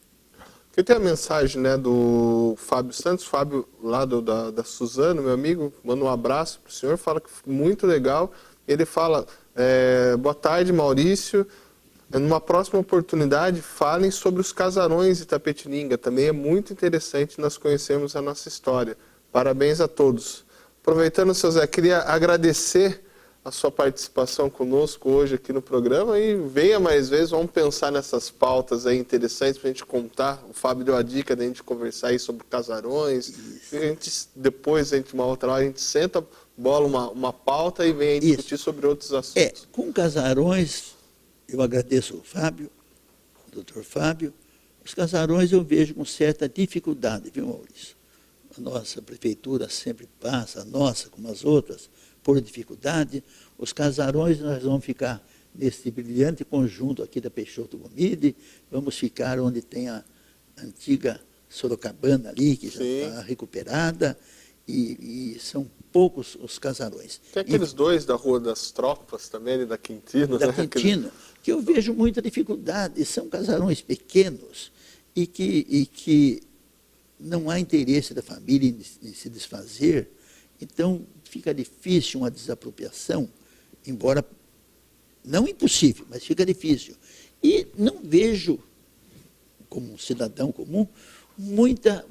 [SPEAKER 2] Aqui tem a mensagem, né, do Fábio Santos, Fábio lá da Suzano, meu amigo, manda um abraço para o senhor, fala que foi muito legal. Ele fala, boa tarde, Maurício, numa próxima oportunidade falem sobre os casarões de Itapetininga, também é muito interessante nós conhecermos a nossa história. Parabéns a todos. Aproveitando, seu Zé, queria agradecer a sua participação conosco hoje aqui no programa e venha mais vezes, vamos pensar nessas pautas aí interessantes para a gente contar. O Fábio deu a dica de a gente conversar aí sobre casarões. Depois, uma outra hora, a gente senta, bola uma pauta e vem aí discutir sobre outros assuntos.
[SPEAKER 3] Com casarões, eu agradeço ao Fábio, ao doutor Fábio. Os casarões eu vejo com certa dificuldade, viu, Maurício? A nossa prefeitura sempre passa, a nossa como as outras, por dificuldade. Os casarões nós vamos ficar nesse brilhante conjunto aqui da Peixoto Gomide, vamos ficar onde tem a antiga Sorocabana ali, que já está recuperada, e são poucos os casarões.
[SPEAKER 2] Tem aqueles dois da Rua das Tropas também, da Quintino.
[SPEAKER 3] Da Quintino, que eu vejo muita dificuldade, são casarões pequenos e que não há interesse da família em se desfazer, então fica difícil uma desapropriação, embora não impossível, mas fica difícil. E não vejo, como um cidadão comum, muita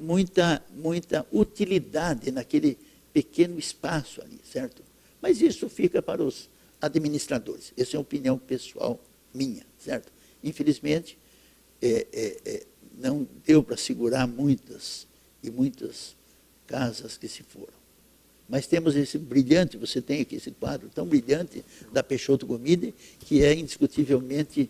[SPEAKER 3] utilidade naquele pequeno espaço ali, certo? Mas isso fica para os administradores. Essa é uma opinião pessoal minha, certo? Infelizmente, não deu para segurar muitas casas que se foram. Mas temos esse brilhante, você tem aqui esse quadro tão brilhante da Peixoto Gomide, que é indiscutivelmente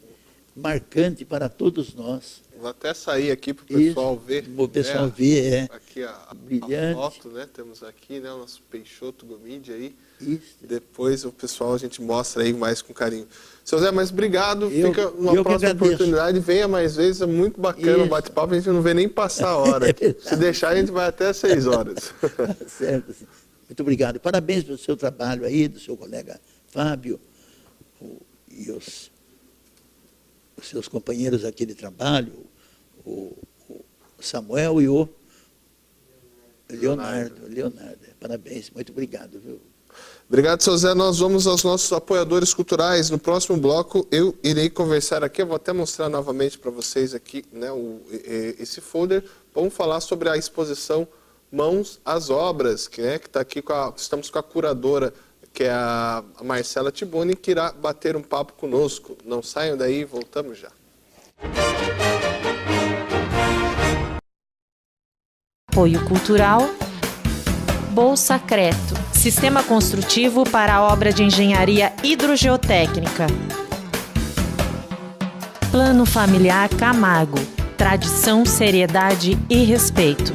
[SPEAKER 3] marcante para todos nós.
[SPEAKER 2] Vou até sair aqui para o pessoal ver.
[SPEAKER 3] O pessoal ver,
[SPEAKER 2] aqui a
[SPEAKER 3] brilhante.
[SPEAKER 2] foto, né? Temos aqui, né, o nosso Peixoto Gomide aí.
[SPEAKER 3] Isso.
[SPEAKER 2] Depois o pessoal a gente mostra aí mais com carinho. Seu Zé, mas obrigado. Fica uma
[SPEAKER 3] eu
[SPEAKER 2] próxima oportunidade. Venha mais vezes, é muito bacana o bate-papo. A gente não vê nem passar a hora. Se deixar, a gente vai até 6 horas.
[SPEAKER 3] Certo, sim. Muito obrigado. Parabéns pelo seu trabalho aí, do seu colega Fábio e os seus companheiros aqui de trabalho, o Samuel e o Leonardo. Parabéns, muito obrigado, viu?
[SPEAKER 2] Obrigado, seu Zé. Nós vamos aos nossos apoiadores culturais. No próximo bloco, eu irei conversar aqui. Eu vou até mostrar novamente para vocês aqui, né, esse folder. Vamos falar sobre a exposição Mãos às Obras, que está aqui estamos com a curadora, que é a Marcela Tiboni, que irá bater um papo conosco. Não saiam daí, voltamos já.
[SPEAKER 1] Apoio Cultural, Bolsa Creto, Sistema Construtivo para a Obra de Engenharia Hidrogeotécnica. Plano Familiar Camargo, tradição, seriedade e respeito.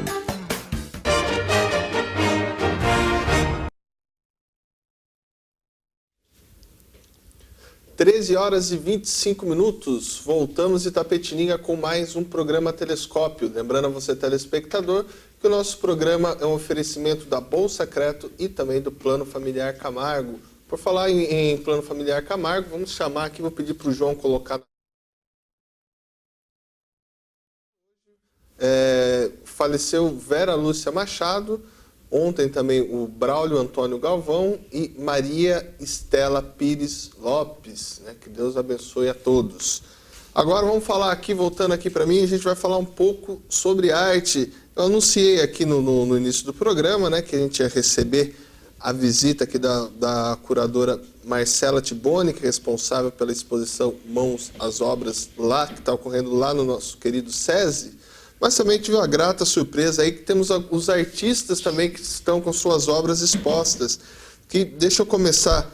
[SPEAKER 2] 13h25, voltamos de Itapetininga com mais um programa Telescópio. Lembrando a você, telespectador, que o nosso programa é um oferecimento da Bolsa Creto e também do Plano Familiar Camargo. Por falar em Plano Familiar Camargo, vamos chamar aqui, vou pedir para o João colocar. Faleceu Vera Lúcia Machado, ontem também o Braulio Antônio Galvão e Maria Estela Pires Lopes, né? Que Deus abençoe a todos. Agora vamos falar aqui, voltando aqui para mim, a gente vai falar um pouco sobre arte. Eu anunciei aqui no início do programa, né, que a gente ia receber a visita aqui da curadora Marcela Tiboni, que é responsável pela exposição Mãos às Obras, lá, que está ocorrendo lá no nosso querido SESI. Mas também tive uma grata surpresa aí que temos os artistas também que estão com suas obras expostas. Deixa eu começar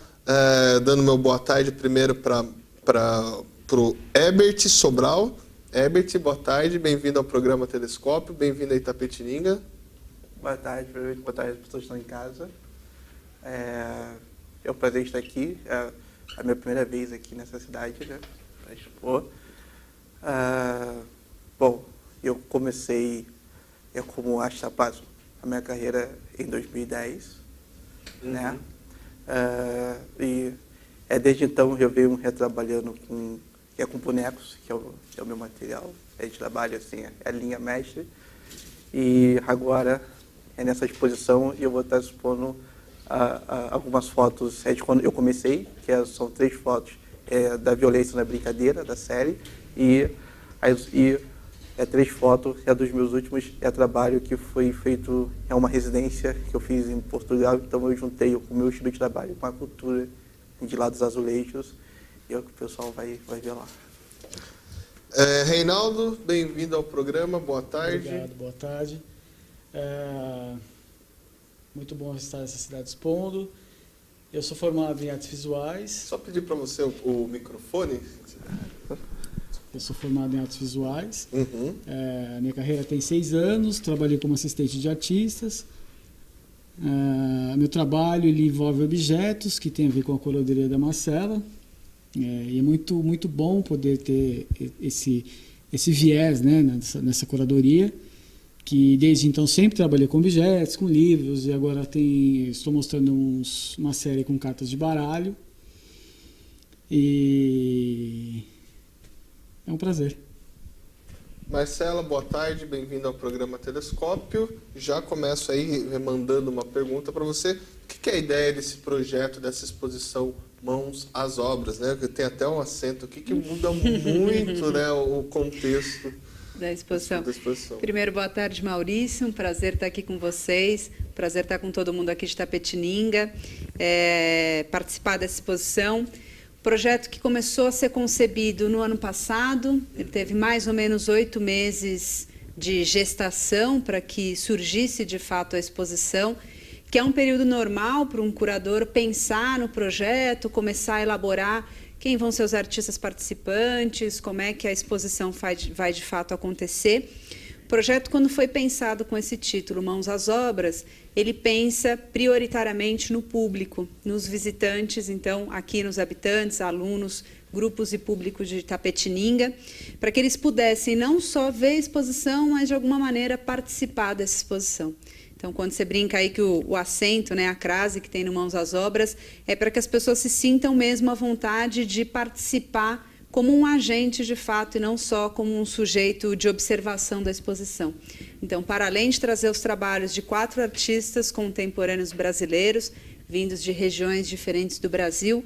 [SPEAKER 2] dando meu boa tarde primeiro para o Herbert Sobral. Herbert, boa tarde, bem-vindo ao programa Telescópio, bem-vindo a Itapetininga.
[SPEAKER 6] Boa tarde às pessoas que estão em casa. É um prazer estar aqui, é a minha primeira vez aqui nessa cidade, né, para expor. Bom, eu comecei como arte sapato a minha carreira em 2010, né? E desde então eu venho retrabalhando com bonecos, que é o meu material. A gente trabalha assim, é a linha mestre. E agora é nessa exposição e eu vou estar expondo algumas fotos de quando eu comecei, que são 3 fotos da Violência na Brincadeira, da série, e 3 fotos dos meus últimos trabalho que foi feito uma residência que eu fiz em Portugal. Então eu juntei o meu estilo de trabalho com a cultura de lá dos azulejos, e é o que o pessoal vai ver lá.
[SPEAKER 2] Reinaldo, bem-vindo ao programa, boa tarde.
[SPEAKER 7] Obrigado, boa tarde. Muito bom estar nessa cidade expondo. Eu sou formado em artes visuais.
[SPEAKER 2] Só pedir para você o microfone.
[SPEAKER 7] Eu sou formado em artes visuais. Minha carreira tem 6 anos, trabalhei como assistente de artistas. Meu trabalho ele envolve objetos que tem a ver com a curadoria da Marcela. E é muito, muito bom poder ter esse viés, né, nessa curadoria, que desde então sempre trabalhei com objetos, com livros, e agora estou mostrando uma série com cartas de baralho. E é um prazer.
[SPEAKER 2] Marcela, boa tarde, bem-vindo ao programa Telescópio. Já começo aí mandando uma pergunta para você. O que é a ideia desse projeto, dessa exposição Mãos às Obras, né? Tem até um acento aqui que muda muito, né, o contexto
[SPEAKER 8] da exposição.
[SPEAKER 2] Da exposição.
[SPEAKER 8] Primeiro, boa tarde, Maurício. Um prazer estar aqui com vocês. Prazer estar com todo mundo aqui de Itapetininga, participar dessa exposição. Projeto que começou a ser concebido no ano passado. Ele teve mais ou menos 8 meses de gestação para que surgisse de fato a exposição, que é um período normal para um curador pensar no projeto, começar a elaborar quem vão ser os artistas participantes, como é que a exposição vai de fato acontecer. O projeto, quando foi pensado com esse título, Mãos às Obras, ele pensa prioritariamente no público, nos visitantes, então, aqui nos habitantes, alunos, grupos e públicos de Itapetininga, para que eles pudessem não só ver a exposição, mas, de alguma maneira, participar dessa exposição. Então, quando você brinca aí que o acento, né, a crase que tem no Mãos às Obras, é para que as pessoas se sintam mesmo à vontade de participar como um agente de fato e não só como um sujeito de observação da exposição. Então, para além de trazer os trabalhos de 4 artistas contemporâneos brasileiros, vindos de regiões diferentes do Brasil,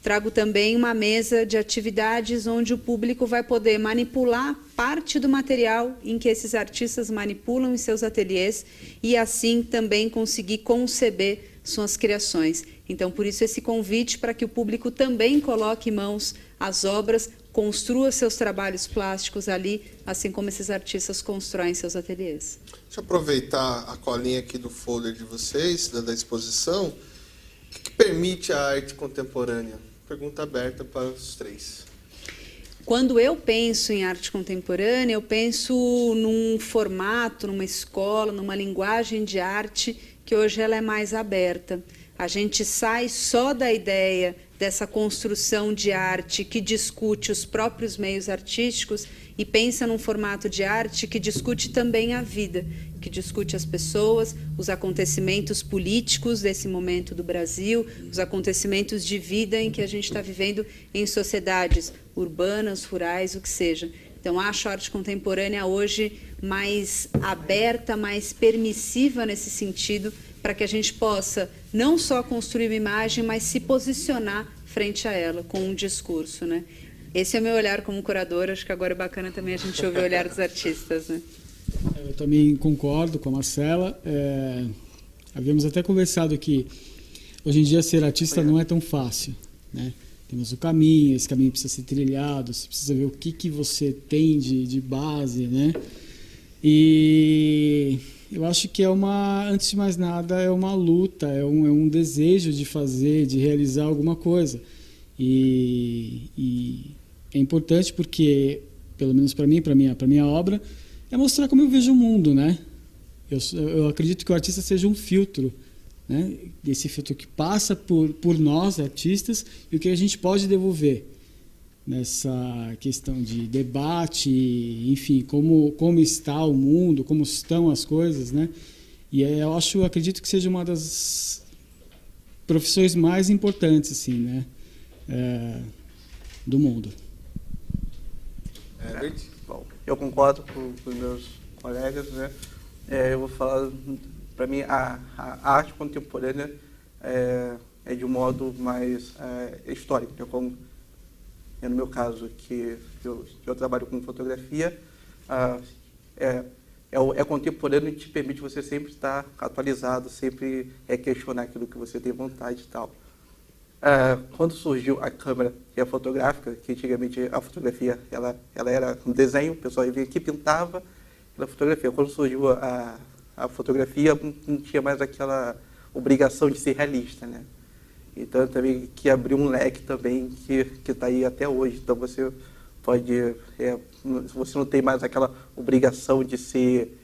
[SPEAKER 8] trago também uma mesa de atividades onde o público vai poder manipular parte do material em que esses artistas manipulam em seus ateliês e assim também conseguir conceber suas criações. Então, por isso esse convite para que o público também coloque mãos às obras, construa seus trabalhos plásticos ali, assim como esses artistas constroem seus ateliês.
[SPEAKER 2] Deixa eu aproveitar a colinha aqui do folder de vocês, da exposição. O que permite a arte contemporânea? Pergunta aberta para os 3.
[SPEAKER 8] Quando eu penso em arte contemporânea, eu penso num formato, numa escola, numa linguagem de arte que hoje ela é mais aberta. A gente sai só da ideia dessa construção de arte que discute os próprios meios artísticos e pensa num formato de arte que discute também a vida, que discute as pessoas, os acontecimentos políticos desse momento do Brasil, os acontecimentos de vida em que a gente está vivendo em sociedades urbanas, rurais, o que seja. Então, acho a arte contemporânea hoje mais aberta, mais permissiva nesse sentido, para que a gente possa não só construir uma imagem, mas se posicionar frente a ela com um discurso, né? Esse é o meu olhar como curadora, acho que agora é bacana também a gente ouvir o olhar dos artistas, né?
[SPEAKER 7] Eu também concordo com a Marcela. Havíamos até conversado que hoje em dia ser artista não é tão fácil, né? Temos o caminho, esse caminho precisa ser trilhado, você precisa ver o que você tem de base, né? E eu acho que antes de mais nada, é uma luta, é um desejo de fazer, de realizar alguma coisa. E é importante porque, pelo menos para mim, para minha obra, é mostrar como eu vejo o mundo, né? Eu acredito que o artista seja um filtro, né? Esse filtro que passa por nós, artistas, e o que a gente pode devolver nessa questão de debate, enfim, como está o mundo, como estão as coisas, né? E eu acredito que seja uma das profissões mais importantes, assim, né? Do mundo.
[SPEAKER 6] Bom, eu concordo com os meus colegas, né? Eu vou falar, para mim, a arte contemporânea é de um modo mais histórico, né? Como no meu caso, que eu trabalho com fotografia, é contemporâneo e te permite você sempre estar atualizado, sempre questionar aquilo que você tem vontade e tal. Quando surgiu a câmera e a fotográfica, que antigamente a fotografia ela era um desenho, o pessoal vinha aqui, pintava pela fotografia. Quando surgiu a fotografia, não tinha mais aquela obrigação de ser realista, né? Então também que abriu um leque também que está aí até hoje. Então você pode, você não tem mais aquela obrigação de ser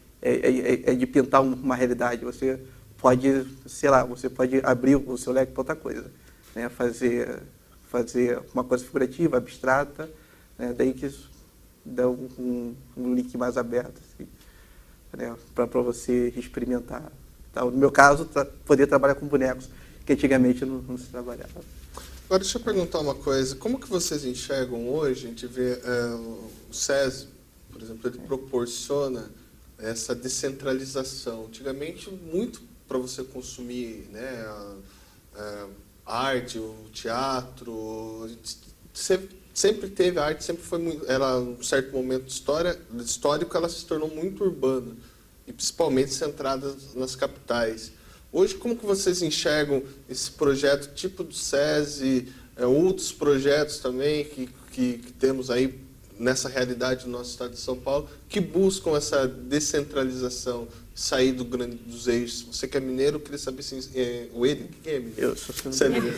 [SPEAKER 6] de pintar uma realidade. Você pode, sei lá, você pode abrir o seu leque para outra coisa, né? Fazer uma coisa figurativa, abstrata, né? Daí que isso dá um link mais aberto, assim, né? Para você experimentar. Então, no meu caso, poder trabalhar com bonecos, que antigamente não se trabalhava.
[SPEAKER 2] Agora, deixa eu perguntar uma coisa. Como que vocês enxergam hoje? A gente vê o SESI, por exemplo, ele proporciona essa descentralização. Antigamente, muito para você consumir, né, arte, o teatro, sempre teve a arte, sempre foi muito, ela, um certo momento histórico, ela se tornou muito urbana, e principalmente centrada nas capitais. Hoje, como que vocês enxergam esse projeto tipo do SESI, outros projetos também que temos aí nessa realidade do nosso estado de São Paulo, que buscam essa descentralização, sair dos eixos? Você que é mineiro, queria saber se... o Eden, quem é mineiro?
[SPEAKER 6] Eu sou
[SPEAKER 2] mineiro.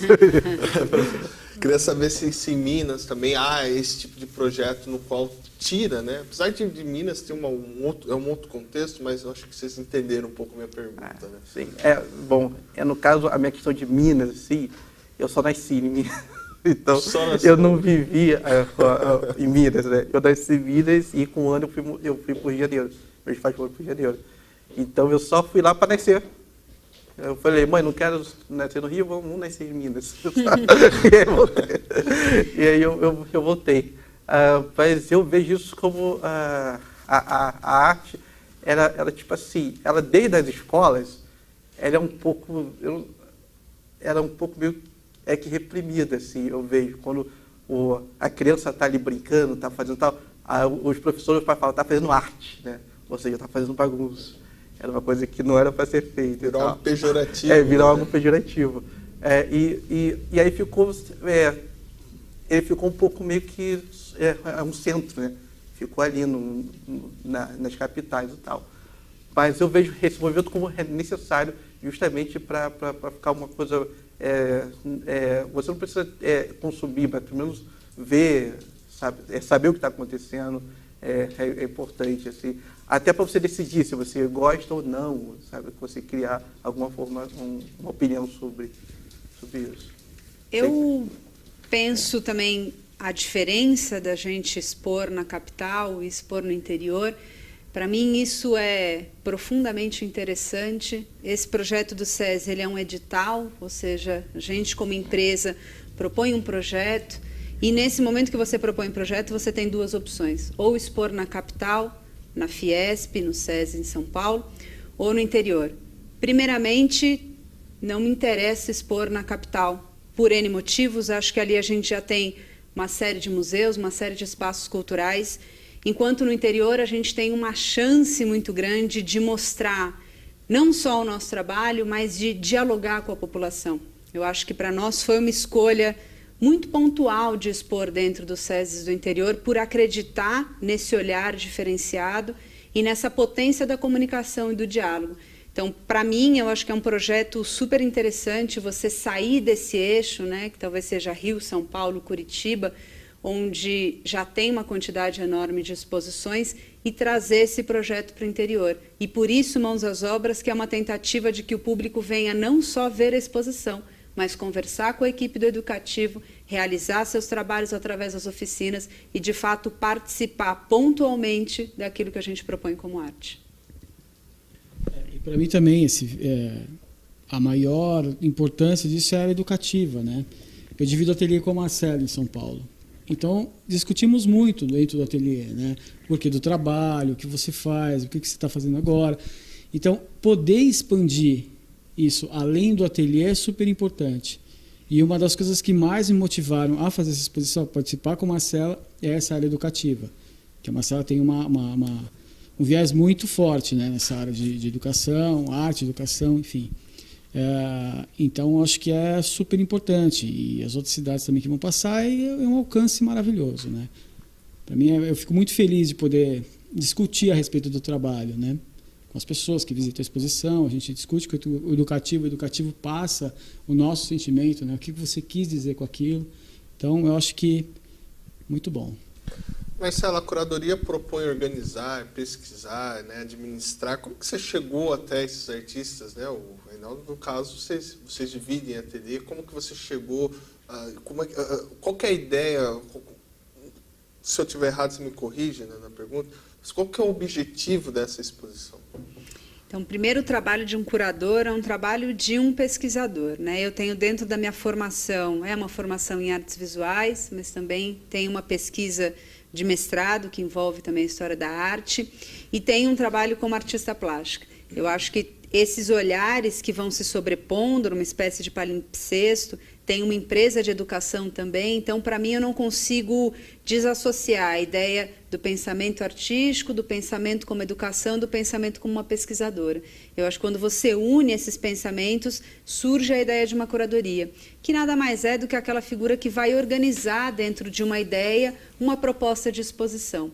[SPEAKER 2] Queria saber se em Minas também há esse tipo de projeto no qual tira, né? Apesar de Minas ter um outro contexto, mas eu acho que vocês entenderam um pouco a minha pergunta, né?
[SPEAKER 6] Sim. Bom, no caso, a minha questão de Minas, assim, eu só nasci em Minas. Então, eu não vivia em Minas, né? Eu nasci em Minas e com um ano eu fui para o Rio de Janeiro. Meus pais foram para o Rio de Janeiro. Então, eu só fui lá para nascer. Eu falei, mãe, não quero nascer no Rio, vamos nascer em Minas. E aí eu voltei. Mas eu vejo isso como a arte, ela tipo assim, ela desde as escolas, ela é um pouco meio que reprimida, assim, eu vejo. Quando a criança está ali brincando, está fazendo tal, os professores falam, está fazendo arte, né? Ou seja, está fazendo bagunça. Era uma coisa que não era para ser feita.
[SPEAKER 2] Virou algo pejorativo.
[SPEAKER 6] Virou algo pejorativo. E aí ficou... ele ficou um pouco meio que um centro, né? Ficou ali nas capitais e tal. Mas eu vejo esse movimento como necessário justamente para ficar uma coisa... você não precisa consumir, mas pelo menos ver, saber o que está acontecendo é importante, assim. Até para você decidir se você gosta ou não, sabe? Você criar alguma forma, uma opinião sobre isso.
[SPEAKER 8] Eu penso também a diferença da gente expor na capital e expor no interior. Para mim, isso é profundamente interessante. Esse projeto do SESI, ele é um edital, ou seja, a gente, como empresa, propõe um projeto, e nesse momento que você propõe um projeto, você tem duas opções: ou expor na capital, na Fiesp, no SESI em São Paulo, ou no interior. Primeiramente, não me interessa expor na capital, por N motivos. Acho que ali a gente já tem uma série de museus, uma série de espaços culturais, enquanto no interior a gente tem uma chance muito grande de mostrar não só o nosso trabalho, mas de dialogar com a população. Eu acho que para nós foi uma escolha muito pontual de expor dentro dos SESIs do interior, por acreditar nesse olhar diferenciado e nessa potência da comunicação e do diálogo. Então, para mim, eu acho que é um projeto super interessante você sair desse eixo, né, que talvez seja Rio, São Paulo, Curitiba, onde já tem uma quantidade enorme de exposições, e trazer esse projeto para o interior. E por isso, Mãos às Obras, que é uma tentativa de que o público venha não só ver a exposição, mas conversar com a equipe do educativo, realizar seus trabalhos através das oficinas e, de fato, participar pontualmente daquilo que a gente propõe como arte.
[SPEAKER 7] E para mim também, a maior importância disso é a área educativa, né? Eu divido o ateliê com a Marcela em São Paulo. Então, discutimos muito dentro do ateliê, né? O porquê do trabalho, o que você faz, o que você está fazendo agora. Então, poder expandir isso além do ateliê é super importante. E uma das coisas que mais me motivaram a fazer essa exposição, a participar com a Marcela, é essa área educativa. Que a Marcela tem um viés muito forte, né, nessa área de educação, arte, educação, enfim. Então, acho que é super importante. E as outras cidades também que vão passar, é um alcance maravilhoso, né? Para mim, eu fico muito feliz de poder discutir a respeito do trabalho, né? Com as pessoas que visitam a exposição, a gente discute com o educativo passa o nosso sentimento, né? O que você quis dizer com aquilo. Então, eu acho que muito bom.
[SPEAKER 2] Marcela, a curadoria propõe organizar, pesquisar, né, administrar. Como que você chegou até esses artistas, né? O Reinaldo, no caso, vocês dividem a ateliê. Como que você chegou? Qual que é a ideia? Se eu estiver errado, você me corrige, né, na pergunta. Mas qual que é o objetivo dessa exposição?
[SPEAKER 8] Então, o primeiro trabalho de um curador é um trabalho de um pesquisador, né? Eu tenho dentro da minha formação, uma formação em artes visuais, mas também tenho uma pesquisa de mestrado, que envolve também a história da arte, e tenho um trabalho como artista plástica. Eu acho que esses olhares que vão se sobrepondo numa espécie de palimpsesto tenho uma empresa de educação também, então, para mim, eu não consigo desassociar a ideia do pensamento artístico, do pensamento como educação, do pensamento como uma pesquisadora. Eu acho que quando você une esses pensamentos, surge a ideia de uma curadoria, que nada mais é do que aquela figura que vai organizar dentro de uma ideia uma proposta de exposição.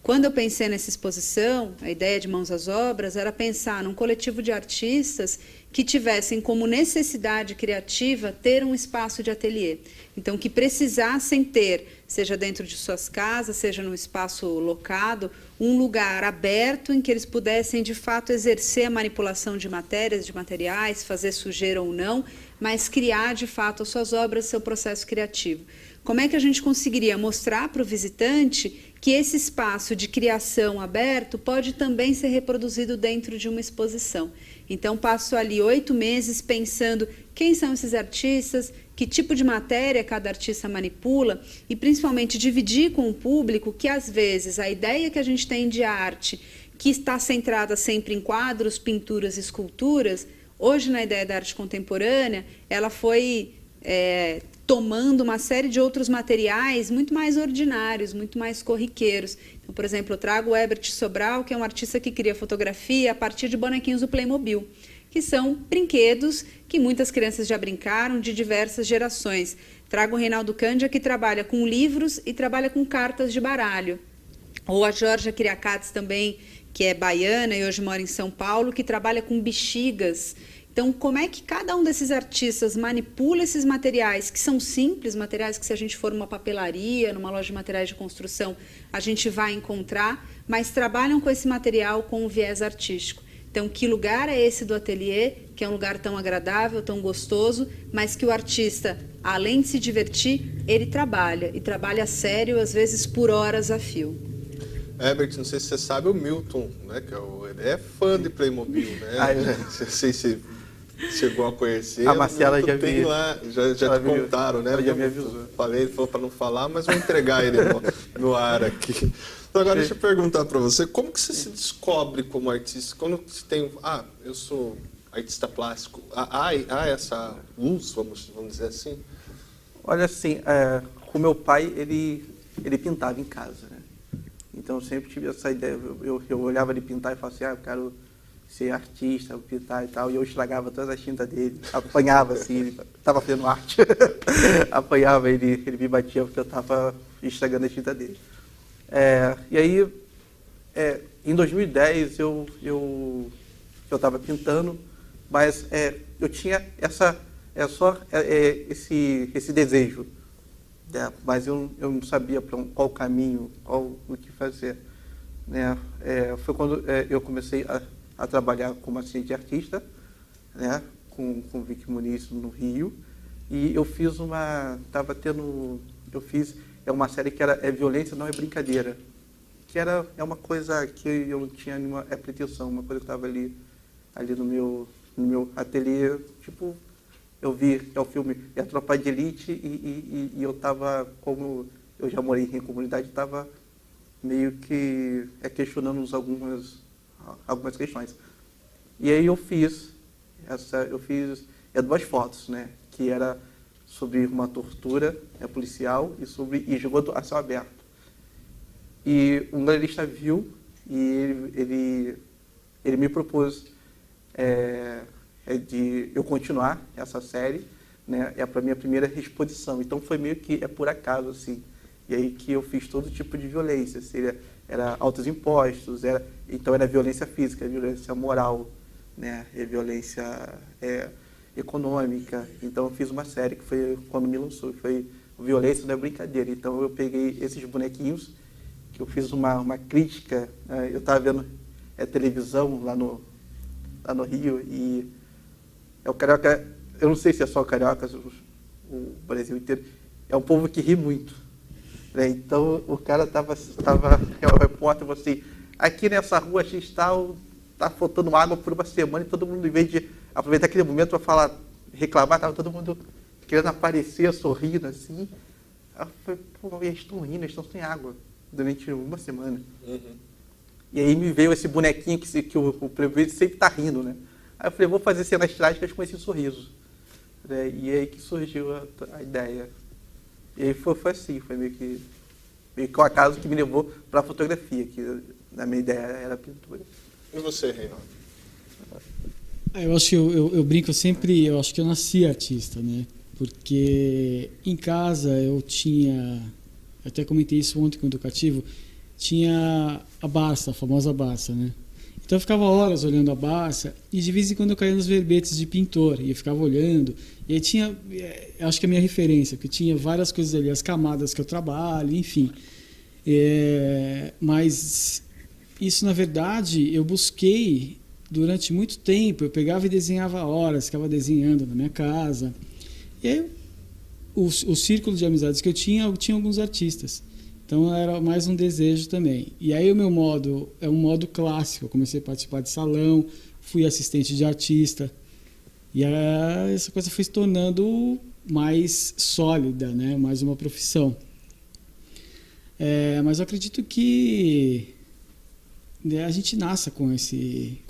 [SPEAKER 8] Quando eu pensei nessa exposição, a ideia de Mãos às Obras era pensar num coletivo de artistas que tivessem como necessidade criativa ter um espaço de ateliê. Então, que precisassem ter, seja dentro de suas casas, seja num espaço locado, um lugar aberto em que eles pudessem, de fato, exercer a manipulação de matérias, de materiais, fazer sujeira ou não, mas criar, de fato, as suas obras, seu processo criativo. Como é que a gente conseguiria mostrar para o visitante que esse espaço de criação aberto pode também ser reproduzido dentro de uma exposição? Então, passo ali 8 meses pensando quem são esses artistas, que tipo de matéria cada artista manipula e, principalmente, dividir com o público que, às vezes, a ideia que a gente tem de arte, que está centrada sempre em quadros, pinturas, esculturas, hoje, na ideia da arte contemporânea, ela foi tomando uma série de outros materiais muito mais ordinários, muito mais corriqueiros. Então, por exemplo, eu trago o Herbert Sobral, que é um artista que cria fotografia a partir de bonequinhos do Playmobil, que são brinquedos que muitas crianças já brincaram de diversas gerações. Trago o Reinaldo Cândia, que trabalha com livros e trabalha com cartas de baralho. Ou a Georgia Kyriakats também, que é baiana e hoje mora em São Paulo, que trabalha com bexigas. Então, como é que cada um desses artistas manipula esses materiais, que são simples, materiais que, se a gente for numa papelaria, numa loja de materiais de construção, a gente vai encontrar, mas trabalham com esse material com um viés artístico. Então, que lugar é esse do ateliê, que é um lugar tão agradável, tão gostoso, mas que o artista, além de se divertir, ele trabalha, e trabalha sério, às vezes por horas a fio.
[SPEAKER 2] Herbert, não sei se você sabe, o Milton, né, ele é fã de Playmobil, né? Não sei se chegou a conhecer.
[SPEAKER 6] A Marcela já
[SPEAKER 2] tem
[SPEAKER 6] viu.
[SPEAKER 2] Lá, já te contaram, né?
[SPEAKER 6] Ela já me avisou.
[SPEAKER 2] Ele falou para não falar, mas vou entregar ele no ar aqui. Então, agora deixa eu perguntar para você, como que você se descobre como artista? Quando você tem, eu sou artista plástico, há essa luz, vamos dizer assim?
[SPEAKER 6] Olha, assim, o meu pai, ele pintava em casa, né? Então, eu sempre tive essa ideia. Eu olhava ele pintar e falava assim, eu quero ser artista, pintar e tal. E eu estragava todas as tintas dele. Apanhava, assim, ele estava fazendo arte. Apanhava, ele me batia porque eu estava estragando a tinta dele. E aí, em 2010, eu estava pintando, mas eu tinha esse desejo. Mas eu não sabia qual caminho, o que fazer. Né? Foi quando eu comecei a trabalhar como assistente de artista, né? com o Vicky Muniz no Rio, e eu fiz uma série que era Violência Não é Brincadeira, que é uma coisa que eu não tinha nenhuma pretensão, uma coisa que estava ali no meu ateliê, tipo. Eu vi o filme A Tropa de Elite e eu estava, como eu já morei em comunidade, estava meio que questionando algumas questões. E aí eu fiz 2 fotos, né, que era sobre uma tortura policial e sobre esgoto a céu aberto. E um galerista viu e ele me propôs de eu continuar essa série, né? Para minha primeira exposição. Então foi meio que por acaso, assim. E aí que eu fiz todo tipo de violência. Era altos impostos, então era violência física, violência moral, né? E violência econômica. Então eu fiz uma série que foi quando me lançou, foi Violência Não é Brincadeira. Então eu peguei esses bonequinhos, que eu fiz uma crítica. Eu estava vendo televisão lá no Rio e o carioca, eu não sei se é só o carioca, o Brasil inteiro, é um povo que ri muito. Né? Então, o cara o repórter falou assim, aqui nessa rua X está faltando água por uma semana e todo mundo, em vez de aproveitar aquele momento para reclamar, estava todo mundo querendo aparecer, sorrindo assim. Eu falei, eles estão rindo, eles estão sem água durante uma semana. Uhum. E aí me veio esse bonequinho que o prefeito sempre está rindo, né? Aí eu falei, vou fazer cenas trágicas com esse sorriso. né? E aí que surgiu a ideia. E aí foi assim, foi meio que um acaso que me levou para a fotografia, que a minha ideia era a pintura.
[SPEAKER 2] E você, Reinaldo?
[SPEAKER 7] Eu acho que eu brinco sempre, eu acho que eu nasci artista, né? Porque em casa eu tinha, eu até comentei isso ontem com o Educativo, tinha a Barça, a famosa Barça, né? Então eu ficava horas olhando a Barça e de vez em quando eu caía nos verbetes de pintor e eu ficava olhando. E aí tinha, eu acho que é a minha referência, porque tinha várias coisas ali, as camadas que eu trabalho, enfim. Mas isso, na verdade, eu busquei durante muito tempo. Eu pegava e desenhava horas, ficava desenhando na minha casa. E aí o círculo de amizades que eu tinha alguns artistas. Então era mais um desejo também. E aí o meu modo é um modo clássico. Eu comecei a participar de salão, fui assistente de artista. E essa coisa foi se tornando mais sólida, né? Mais uma profissão. Mas eu acredito que a gente nasce com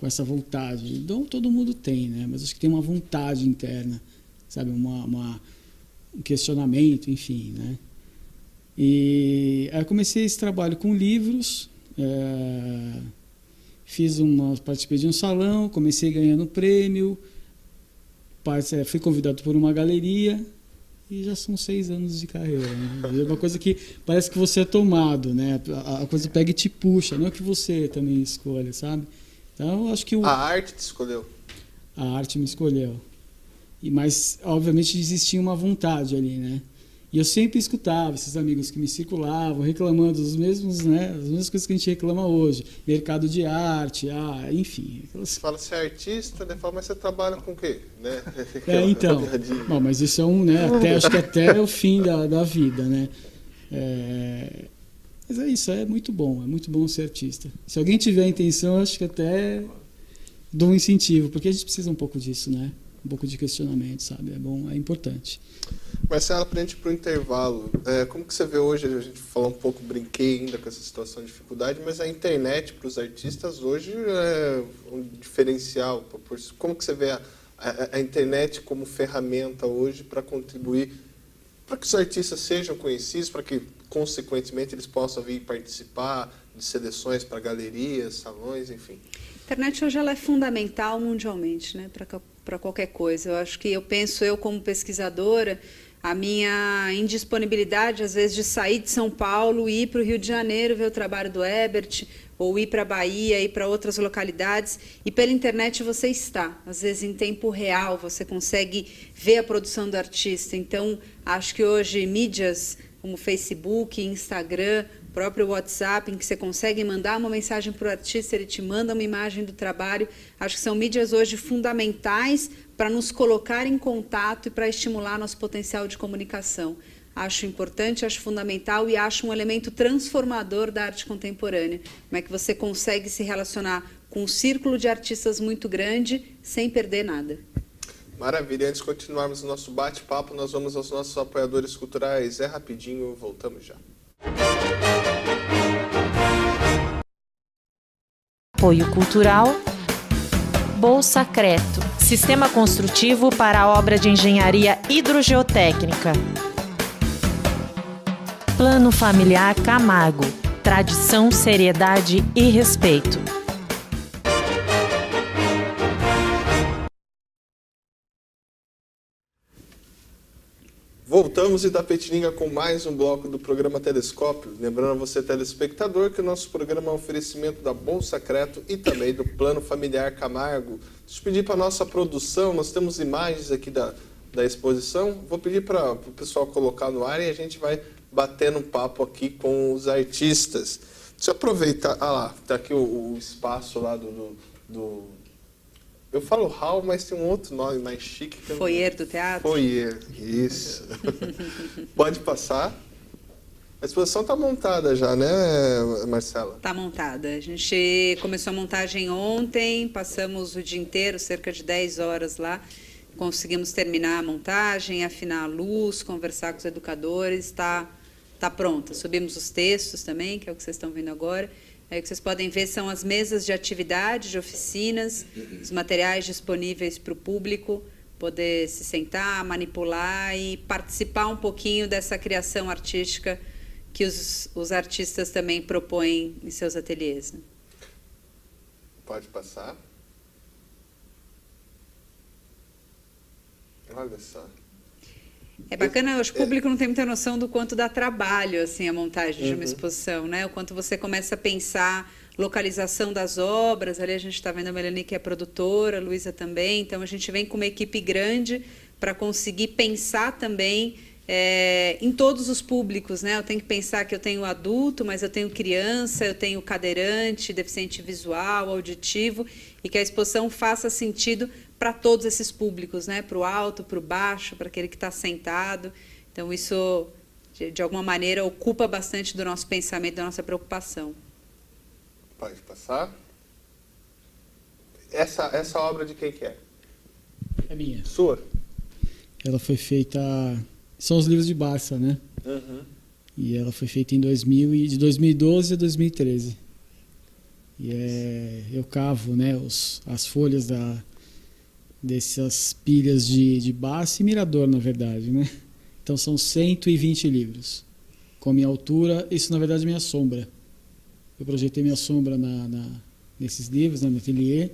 [SPEAKER 7] essa vontade. Então todo mundo tem, né? Mas acho que tem uma vontade interna, sabe? Um questionamento, enfim, né? E aí eu comecei esse trabalho com livros, participei de um salão, comecei ganhando prêmio, fui convidado por uma galeria e já são 6 anos de carreira. Né? É uma coisa que parece que você é tomado, né? A coisa pega e te puxa, não é que você também escolha, sabe? Então eu acho que
[SPEAKER 2] a arte te escolheu?
[SPEAKER 7] A arte me escolheu. Mas obviamente existia uma vontade ali, né? E eu sempre escutava esses amigos que me circulavam, reclamando dos mesmos, né, as mesmas coisas que a gente reclama hoje. Mercado de arte, enfim.
[SPEAKER 2] Você fala, você é artista, né? Fala, mas você trabalha com o quê? Né?
[SPEAKER 7] Então. Bom, mas isso é né, acho que até o fim da vida, né? Mas é isso, é muito bom ser artista. Se alguém tiver a intenção, acho que até dou um incentivo, porque a gente precisa um pouco disso, né? Um pouco de questionamento, sabe? É bom, é importante.
[SPEAKER 2] Marcela, para a gente ir para o intervalo, como que você vê hoje, a gente falou um pouco, brinquei ainda com essa situação de dificuldade, mas a internet para os artistas hoje é um diferencial. Como que você vê a internet como ferramenta hoje para contribuir para que os artistas sejam conhecidos, para que, consequentemente, eles possam vir participar de seleções para galerias, salões, enfim?
[SPEAKER 8] A internet hoje ela é fundamental mundialmente, né, para qualquer coisa. Eu penso, como pesquisadora, a minha indisponibilidade, às vezes, de sair de São Paulo e ir para o Rio de Janeiro ver o trabalho do Ebert, ou ir para a Bahia, ir para outras localidades, e pela internet você está, às vezes em tempo real, você consegue ver a produção do artista. Então, acho que hoje mídias como Facebook, Instagram, próprio WhatsApp, em que você consegue mandar uma mensagem para o artista, ele te manda uma imagem do trabalho. Acho que são mídias hoje fundamentais para nos colocar em contato e para estimular nosso potencial de comunicação. Acho importante, acho fundamental e acho um elemento transformador da arte contemporânea. Como é que você consegue se relacionar com um círculo de artistas muito grande sem perder nada.
[SPEAKER 2] Maravilha. Antes de continuarmos o nosso bate-papo, nós vamos aos nossos apoiadores culturais. É rapidinho, voltamos já.
[SPEAKER 1] Apoio Cultural Bolsa Creto, Sistema Construtivo para a Obra de Engenharia Hidrogeotécnica. Plano Familiar Camargo, tradição, seriedade e respeito.
[SPEAKER 2] Voltamos em Tapetininga com mais um bloco do programa Telescópio. Lembrando a você, telespectador, que o nosso programa é um oferecimento da Bolsa Creto e também do Plano Familiar Camargo. Deixa eu pedir para a nossa produção, nós temos imagens aqui da exposição. Vou pedir para o pessoal colocar no ar e a gente vai batendo um papo aqui com os artistas. Deixa eu aproveitar. Lá, está aqui o espaço lá do eu falo hall, mas tem um outro nome mais chique.
[SPEAKER 8] Foyer do teatro?
[SPEAKER 2] Foyer, isso. Pode passar. A exposição está montada já, né, Marcela?
[SPEAKER 8] Está montada. A gente começou a montagem ontem, passamos o dia inteiro, cerca de 10 horas lá. Conseguimos terminar a montagem, afinar a luz, conversar com os educadores, está pronta. Subimos os textos também, que é o que vocês estão vendo agora. Aí o que vocês podem ver são as mesas de atividade, de oficinas, os materiais disponíveis para o público, poder se sentar, manipular e participar um pouquinho dessa criação artística que os artistas também propõem em seus ateliês. Né?
[SPEAKER 2] Pode passar. Olha só.
[SPEAKER 8] É bacana, acho que o público não tem muita noção do quanto dá trabalho assim, a montagem de uma exposição, né? O quanto você começa a pensar localização das obras. Ali a gente está vendo a Melanie, que é produtora, a Luísa também. Então, a gente vem com uma equipe grande para conseguir pensar também em todos os públicos, né? Eu tenho que pensar que eu tenho adulto, mas eu tenho criança, eu tenho cadeirante, deficiente visual, auditivo, e que a exposição faça sentido para todos esses públicos, né? Para o alto, para o baixo, para aquele que está sentado. Então, isso, de alguma maneira, ocupa bastante do nosso pensamento, da nossa preocupação.
[SPEAKER 2] Pode passar. Essa obra de quem que é?
[SPEAKER 7] É minha.
[SPEAKER 2] Sua?
[SPEAKER 7] Ela foi feita... São os livros de Barça, né?
[SPEAKER 2] Uhum.
[SPEAKER 7] E ela foi feita de 2012 a 2013. E eu cavo, né, as folhas dessas pilhas de Barça e Mirador, na verdade, né? Então são 120 livros. Com a minha altura, isso na verdade é minha sombra. Eu projetei minha sombra nesses livros, no ateliê.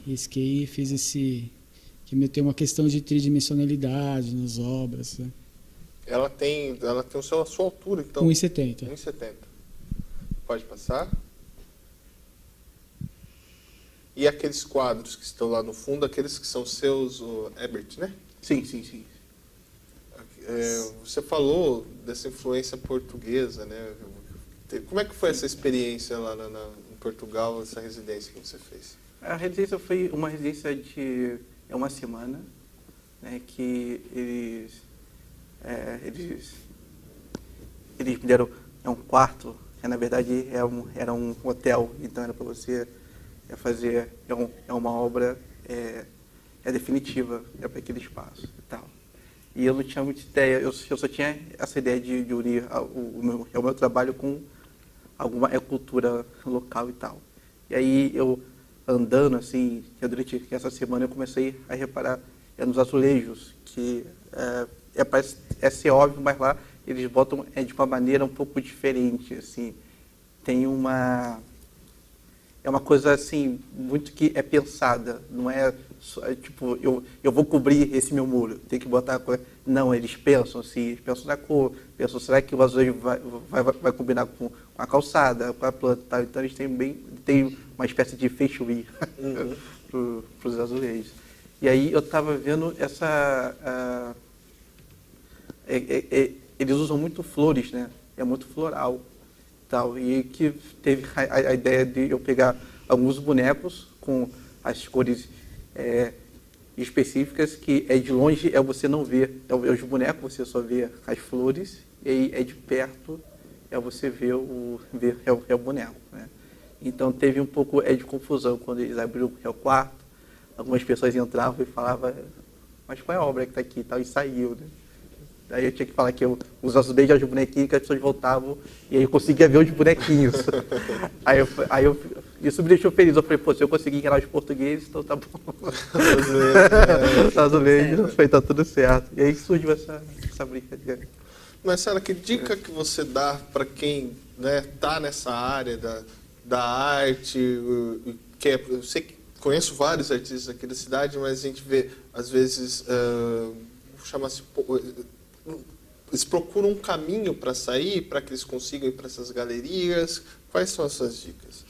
[SPEAKER 7] Risquei e fiz que meteu uma questão de tridimensionalidade nas obras. Né?
[SPEAKER 2] Ela tem a sua altura, então.
[SPEAKER 7] 1,70.
[SPEAKER 2] 1,70. Pode passar. E aqueles quadros que estão lá no fundo, aqueles que são seus, o Ebert, né?
[SPEAKER 6] Sim, sim, sim.
[SPEAKER 2] Você falou dessa influência portuguesa, né? Como é que foi essa experiência lá em Portugal, essa residência que você fez?
[SPEAKER 6] A residência foi uma residência de uma semana, né, que eles me deram um quarto, que na verdade era um hotel, então era para você fazer uma obra definitiva para aquele espaço e tal. E eu não tinha muita ideia, eu só tinha essa ideia de unir o meu trabalho com alguma cultura local e tal. E aí eu andando assim, durante essa semana eu comecei a reparar nos azulejos, que parece ser óbvio, mas lá eles botam de uma maneira um pouco diferente, assim. Tem uma coisa assim, muito que é pensada, não é tipo, eu vou cobrir esse meu muro, tem que botar a cor. Não, eles pensam assim, eles pensam na cor, pensam, será que o azulejo vai combinar com a calçada, com a planta, tal. Então eles têm uma espécie de feng shui para os azulejos. E aí eu estava vendo eles usam muito flores, né? É muito floral. Tal, e que teve a ideia de eu pegar alguns bonecos com as cores específicas, que de longe você não vê. Os bonecos você só vê as flores, e aí de perto você vê o boneco. Né? Então teve um pouco de confusão quando eles abriram o quarto. Algumas pessoas entravam e falavam, mas qual é a obra que está aqui e tal, e saiu. Né? Aí eu tinha que falar que os azulejos eram os bonequinhos, que as pessoas voltavam e aí eu conseguia ver os bonequinhos. Isso me deixou feliz. Eu falei, pô, se eu conseguir enganar os portugueses, então tá bom. Os azulejos, tá tudo certo. E aí surgiu essa brincadeira.
[SPEAKER 2] Marcela, que dica que você dá para quem está nessa área da arte? Eu sei que conheço vários artistas aqui da cidade, mas a gente vê, às vezes, chama-se... Eles procuram um caminho para sair, para que eles consigam ir para essas galerias. Quais são as suas dicas?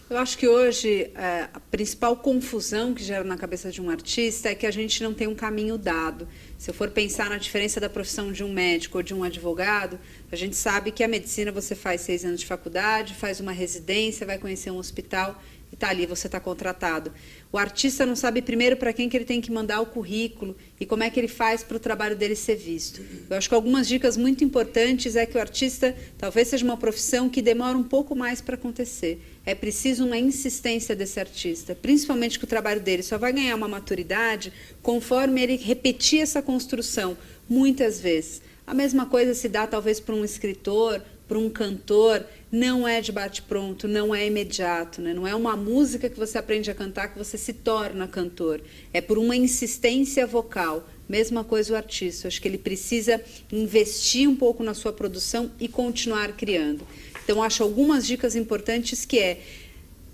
[SPEAKER 8] Eu acho que hoje a principal confusão que gera na cabeça de um artista é que a gente não tem um caminho dado. Se eu for pensar na diferença da profissão de um médico ou de um advogado, a gente sabe que a medicina você faz 6 anos de faculdade, faz uma residência, vai conhecer um hospital e está ali, você está contratado. O artista não sabe primeiro para quem que ele tem que mandar o currículo e como é que ele faz para o trabalho dele ser visto. Eu acho que algumas dicas muito importantes é que o artista talvez seja uma profissão que demora um pouco mais para acontecer. É preciso uma insistência desse artista, principalmente que o trabalho dele só vai ganhar uma maturidade conforme ele repetir essa construção muitas vezes. A mesma coisa se dá talvez para um escritor, para um cantor não é de bate-pronto, não é imediato, né? Não é uma música que você aprende a cantar que você se torna cantor. É por uma insistência vocal. Mesma coisa o artista. Eu acho que ele precisa investir um pouco na sua produção e continuar criando. Então, acho algumas dicas importantes que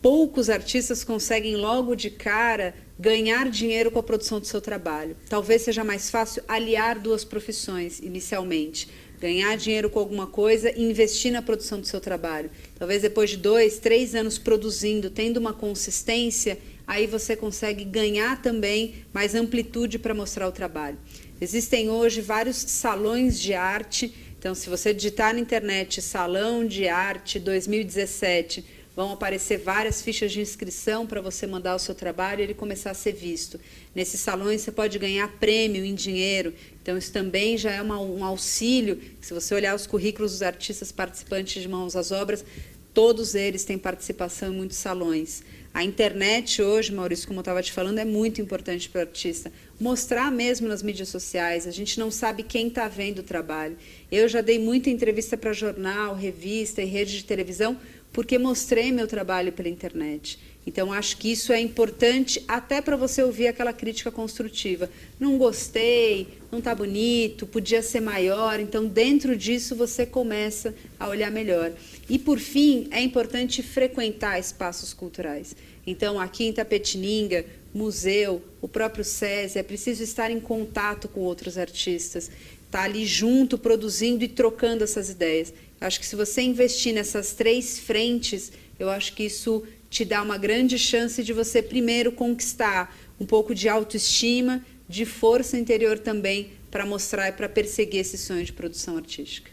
[SPEAKER 8] poucos artistas conseguem logo de cara ganhar dinheiro com a produção do seu trabalho. Talvez seja mais fácil aliar duas profissões inicialmente. Ganhar dinheiro com alguma coisa e investir na produção do seu trabalho. Talvez depois de 2, 3 anos produzindo, tendo uma consistência, aí você consegue ganhar também mais amplitude para mostrar o trabalho. Existem hoje vários salões de arte. Então, se você digitar na internet Salão de Arte 2017, vão aparecer várias fichas de inscrição para você mandar o seu trabalho e ele começar a ser visto. Nesses salões você pode ganhar prêmio em dinheiro, então isso também já é um auxílio. Se você olhar os currículos dos artistas participantes de Mãos às Obras, todos eles têm participação em muitos salões. A internet hoje, Maurício, como eu estava te falando, é muito importante para o artista. Mostrar mesmo nas mídias sociais, a gente não sabe quem está vendo o trabalho. Eu já dei muita entrevista para jornal, revista e rede de televisão, porque mostrei meu trabalho pela internet. Então, acho que isso é importante até para você ouvir aquela crítica construtiva. Não gostei, não está bonito, podia ser maior. Então, dentro disso, você começa a olhar melhor. E, por fim, é importante frequentar espaços culturais. Então, aqui em Itapetininga, museu, o próprio SESI, é preciso estar em contato com outros artistas, estar ali junto, produzindo e trocando essas ideias. Acho que se você investir nessas 3 frentes, eu acho que isso te dá uma grande chance de você, primeiro, conquistar um pouco de autoestima, de força interior também, para mostrar e para perseguir esse sonho de produção artística.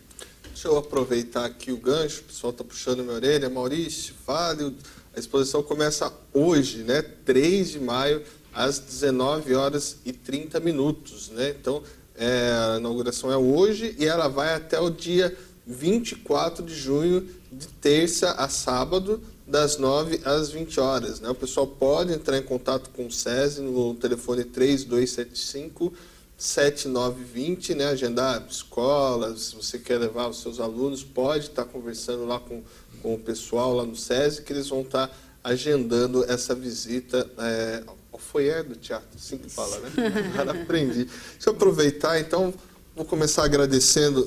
[SPEAKER 2] Deixa eu aproveitar aqui o gancho, o pessoal está puxando minha orelha. Maurício, fale, a exposição começa hoje, né, 3 de maio, às 19h30, né? Então, a inauguração é hoje e ela vai até o dia 24 de junho, de terça a sábado, das 9 às 20 horas. Né? O pessoal pode entrar em contato com o SESI no telefone 3275-7920, né? Agendar escolas, se você quer levar os seus alunos, pode estar conversando lá com o pessoal lá no SESI, que eles vão estar agendando essa visita ao foyer do teatro, assim que fala, né? Agora aprendi. Deixa eu aproveitar, então. Vou começar agradecendo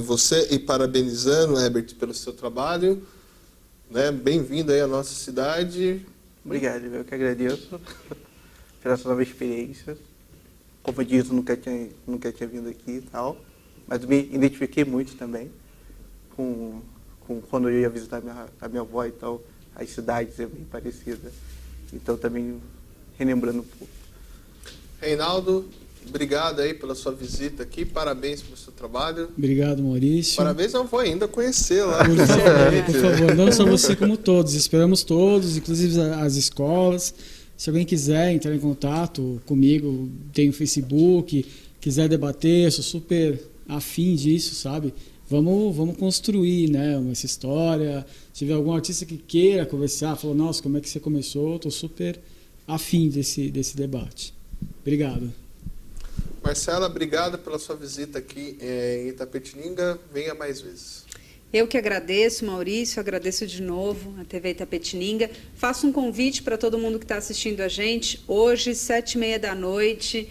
[SPEAKER 2] você e parabenizando, Herbert, pelo seu trabalho. Né? Bem-vindo aí à nossa cidade.
[SPEAKER 6] Obrigado, eu que agradeço pela sua nova experiência. Como eu disse, nunca tinha vindo aqui e tal, mas me identifiquei muito também com quando eu ia visitar a minha avó e tal, as cidades é bem parecida. Então, também relembrando um pouco.
[SPEAKER 2] Reinaldo, obrigado aí pela sua visita aqui, parabéns pelo seu trabalho.
[SPEAKER 7] Obrigado, Maurício.
[SPEAKER 2] Parabéns, eu vou ainda conhecer lá.
[SPEAKER 7] Por favor, não só você como todos, esperamos todos, inclusive as escolas. Se alguém quiser entrar em contato comigo, tem o Facebook, quiser debater, eu sou super afim disso, sabe? Vamos construir, né, essa história. Se tiver algum artista que queira conversar, falou, nossa, como é que você começou? Estou super afim desse debate. Obrigado.
[SPEAKER 2] Marcela, obrigado pela sua visita aqui em Itapetininga. Venha mais vezes.
[SPEAKER 8] Eu que agradeço, Maurício, agradeço de novo a TV Itapetininga. Faço um convite para todo mundo que está assistindo a gente. Hoje, 19h30,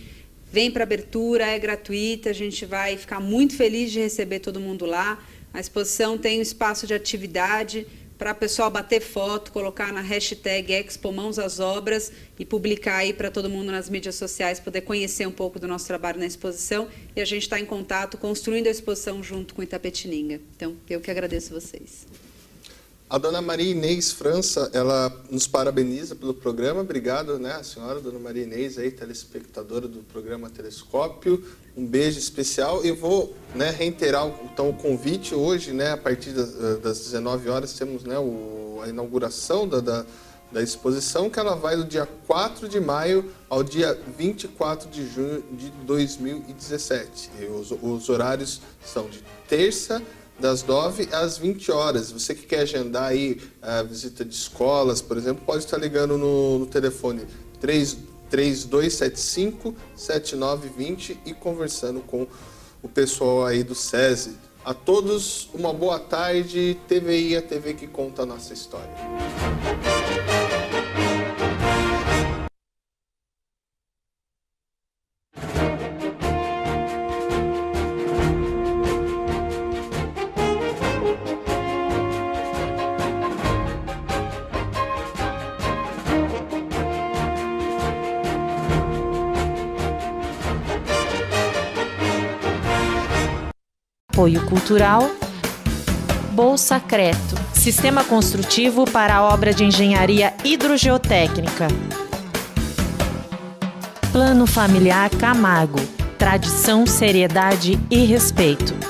[SPEAKER 8] vem para a abertura, é gratuita, a gente vai ficar muito feliz de receber todo mundo lá. A exposição tem um espaço de atividade para o pessoal bater foto, colocar na hashtag Expo Mãos às Obras e publicar aí para todo mundo nas mídias sociais, poder conhecer um pouco do nosso trabalho na exposição. E a gente está em contato, construindo a exposição junto com Itapetininga. Então, eu que agradeço vocês.
[SPEAKER 2] A dona Maria Inês França, ela nos parabeniza pelo programa. Obrigado, né, a senhora, dona Maria Inês, aí, telespectadora do programa Telescópio. Um beijo especial. E vou, né, reiterar então, o convite hoje, né, a partir das 19 horas, temos, né, a inauguração da exposição, que ela vai do dia 4 de maio ao dia 24 de junho de 2017. E os horários são de terça, das 9 às 20 horas. Você que quer agendar aí a visita de escolas, por exemplo, pode estar ligando no telefone 3275-7920 e conversando com o pessoal aí do SESI. A todos, uma boa tarde. TVI, a TV que conta a nossa história.
[SPEAKER 1] Apoio Cultural, Bolsa Creto, Sistema Construtivo para a Obra de Engenharia Hidrogeotécnica. Plano Familiar Camargo, tradição, seriedade e respeito.